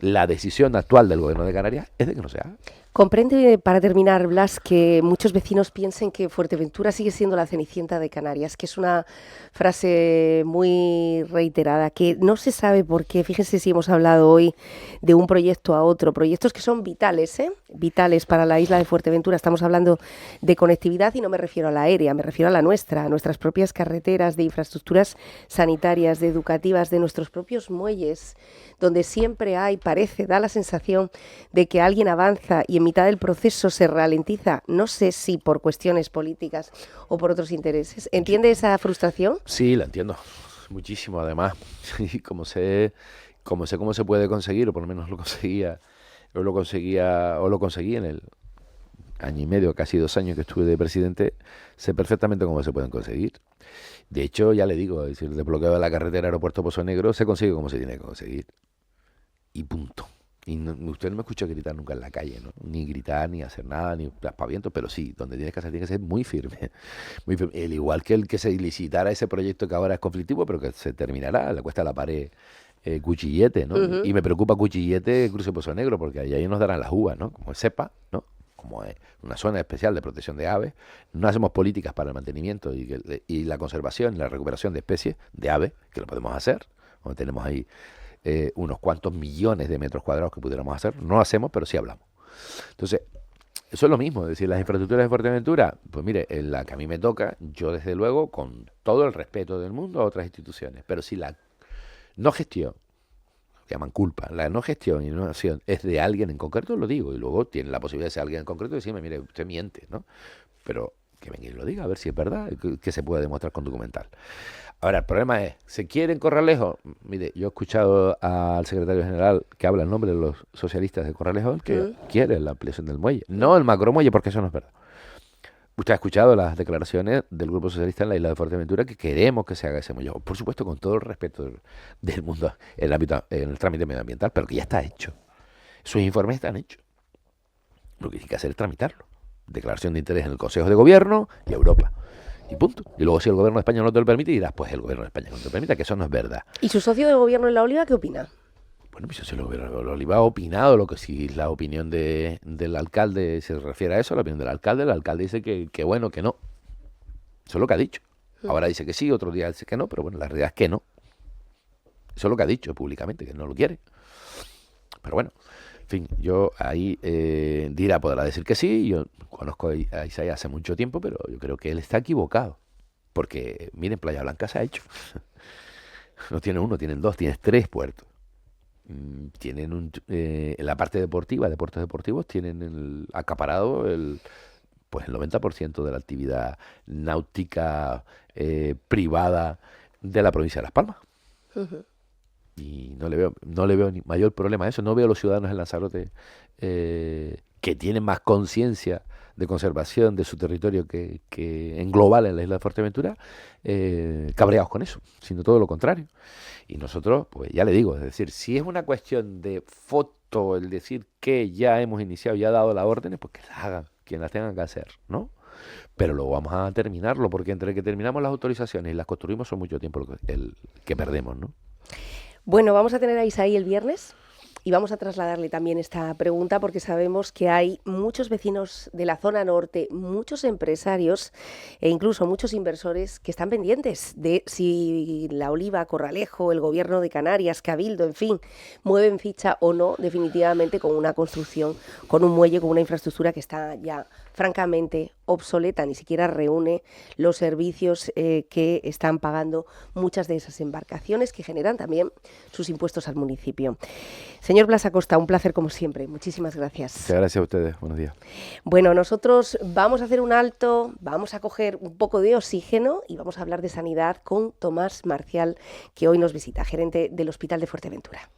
la decisión actual del Gobierno de Canarias es de que no se haga. Comprende, para terminar, Blas, que muchos vecinos piensen que Fuerteventura sigue siendo la Cenicienta de Canarias, que es una frase muy reiterada, que no se sabe por qué. Fíjense si hemos hablado hoy de un proyecto a otro, proyectos que son vitales, vitales para la isla de Fuerteventura. Estamos hablando de conectividad y no me refiero a la aérea, me refiero a la nuestra, a nuestras propias carreteras, de infraestructuras sanitarias, de educativas, de nuestros propios muelles, donde siempre da la sensación de que alguien avanza y en mitad del proceso se ralentiza, no sé si por cuestiones políticas o por otros intereses. ¿Entiende esa frustración? Sí, la entiendo muchísimo, además. Y como sé cómo se puede conseguir, o por lo menos lo conseguí en el año y medio, casi 2 años que estuve de presidente, sé perfectamente cómo se pueden conseguir. De hecho, ya le digo, el desbloqueo de la carretera Aeropuerto Pozo Negro se consigue como se tiene que conseguir. Y punto. Y usted no me escucha gritar nunca en la calle, ¿no? Ni gritar, ni hacer nada, ni aspavientos, pero sí, donde tienes que hacer tiene que ser muy firme. Muy firme. El igual que el que se licitara ese proyecto que ahora es conflictivo, pero que se terminará, le cuesta la pared Cuchillete, ¿no? Y me preocupa Cuchillete, Cruce Pozo Negro, porque ahí nos darán las uvas, ¿no? Como es cepa, ¿no? Como es una zona especial de protección de aves, no hacemos políticas para el mantenimiento y la conservación y la recuperación de especies de aves, que lo podemos hacer, donde tenemos ahí unos cuantos millones de metros cuadrados que pudiéramos hacer. No lo hacemos, pero sí hablamos. Entonces, eso es lo mismo. Es decir, las infraestructuras de Fuerteventura, pues mire, en la que a mí me toca, yo desde luego, con todo el respeto del mundo a otras instituciones, pero si la no gestión, llaman culpa, la no gestión y no acción es de alguien en concreto, lo digo, y luego tiene la posibilidad de ser alguien en concreto y decirme, mire, usted miente, ¿no? Pero que venga y lo diga, a ver si es verdad, que se puede demostrar con documental. Ahora, el problema es, ¿se quieren Corralejo? Mire, yo he escuchado al secretario general que habla en nombre de los socialistas de Corralejo, que quiere la ampliación del muelle, no el macromuelle, porque eso no es verdad. Usted ha escuchado las declaraciones del Grupo Socialista en la isla de Fuerteventura que queremos que se haga ese muelle. Por supuesto, con todo el respeto del mundo en el trámite medioambiental, pero que ya está hecho. Sus informes están hechos. Lo que hay que hacer es tramitarlo. Declaración de interés en el Consejo de Gobierno y Europa. Y punto. Y luego si el Gobierno de España no te lo permite, dirás, pues el Gobierno de España no te lo permite, que eso no es verdad. ¿Y su socio de gobierno en La Oliva qué opina? Bueno, pues yo se lo iba opinado, lo que si la opinión del alcalde se refiere a eso, la opinión del alcalde dice que bueno, que no. Eso es lo que ha dicho. Ahora dice que sí, otro día dice que no, pero bueno, la realidad es que no. Eso es lo que ha dicho públicamente, que no lo quiere. Pero bueno, en fin, yo ahí Dira podrá decir que sí. Yo conozco a Isaías hace mucho tiempo, pero yo creo que él está equivocado. Porque, miren, Playa Blanca se ha hecho. No tienen uno, tienen dos, tienes 3 puertos. Tienen en la parte deportiva, deportes deportivos, tienen acaparado pues el 90% de la actividad náutica privada de la provincia de Las Palmas. Y no le veo ni mayor problema a eso. No veo a los ciudadanos en Lanzarote que tienen más conciencia de conservación de su territorio que en global en la isla de Fuerteventura, cabreados con eso, sino todo lo contrario. Y nosotros, pues ya le digo, es decir, si es una cuestión de foto, el decir que ya hemos iniciado, ya dado las órdenes, pues que las hagan, quien las tengan que hacer, ¿no? Pero luego vamos a terminarlo, porque entre que terminamos las autorizaciones y las construimos son mucho tiempo el que perdemos, ¿no? Bueno, vamos a tener a Isaí el viernes y vamos a trasladarle también esta pregunta porque sabemos que hay muchos vecinos de la zona norte, muchos empresarios e incluso muchos inversores que están pendientes de si La Oliva, Corralejo, el Gobierno de Canarias, Cabildo, en fin, mueven ficha o no definitivamente con una construcción, con un muelle, con una infraestructura que está ya francamente obsoleta, ni siquiera reúne los servicios que están pagando muchas de esas embarcaciones que generan también sus impuestos al municipio. Señor Blas Acosta, un placer como siempre. Muchísimas gracias. Muchas gracias a ustedes. Buenos días. Bueno, nosotros vamos a hacer un alto, vamos a coger un poco de oxígeno y vamos a hablar de sanidad con Tomás Marcial, que hoy nos visita, gerente del Hospital de Fuerteventura.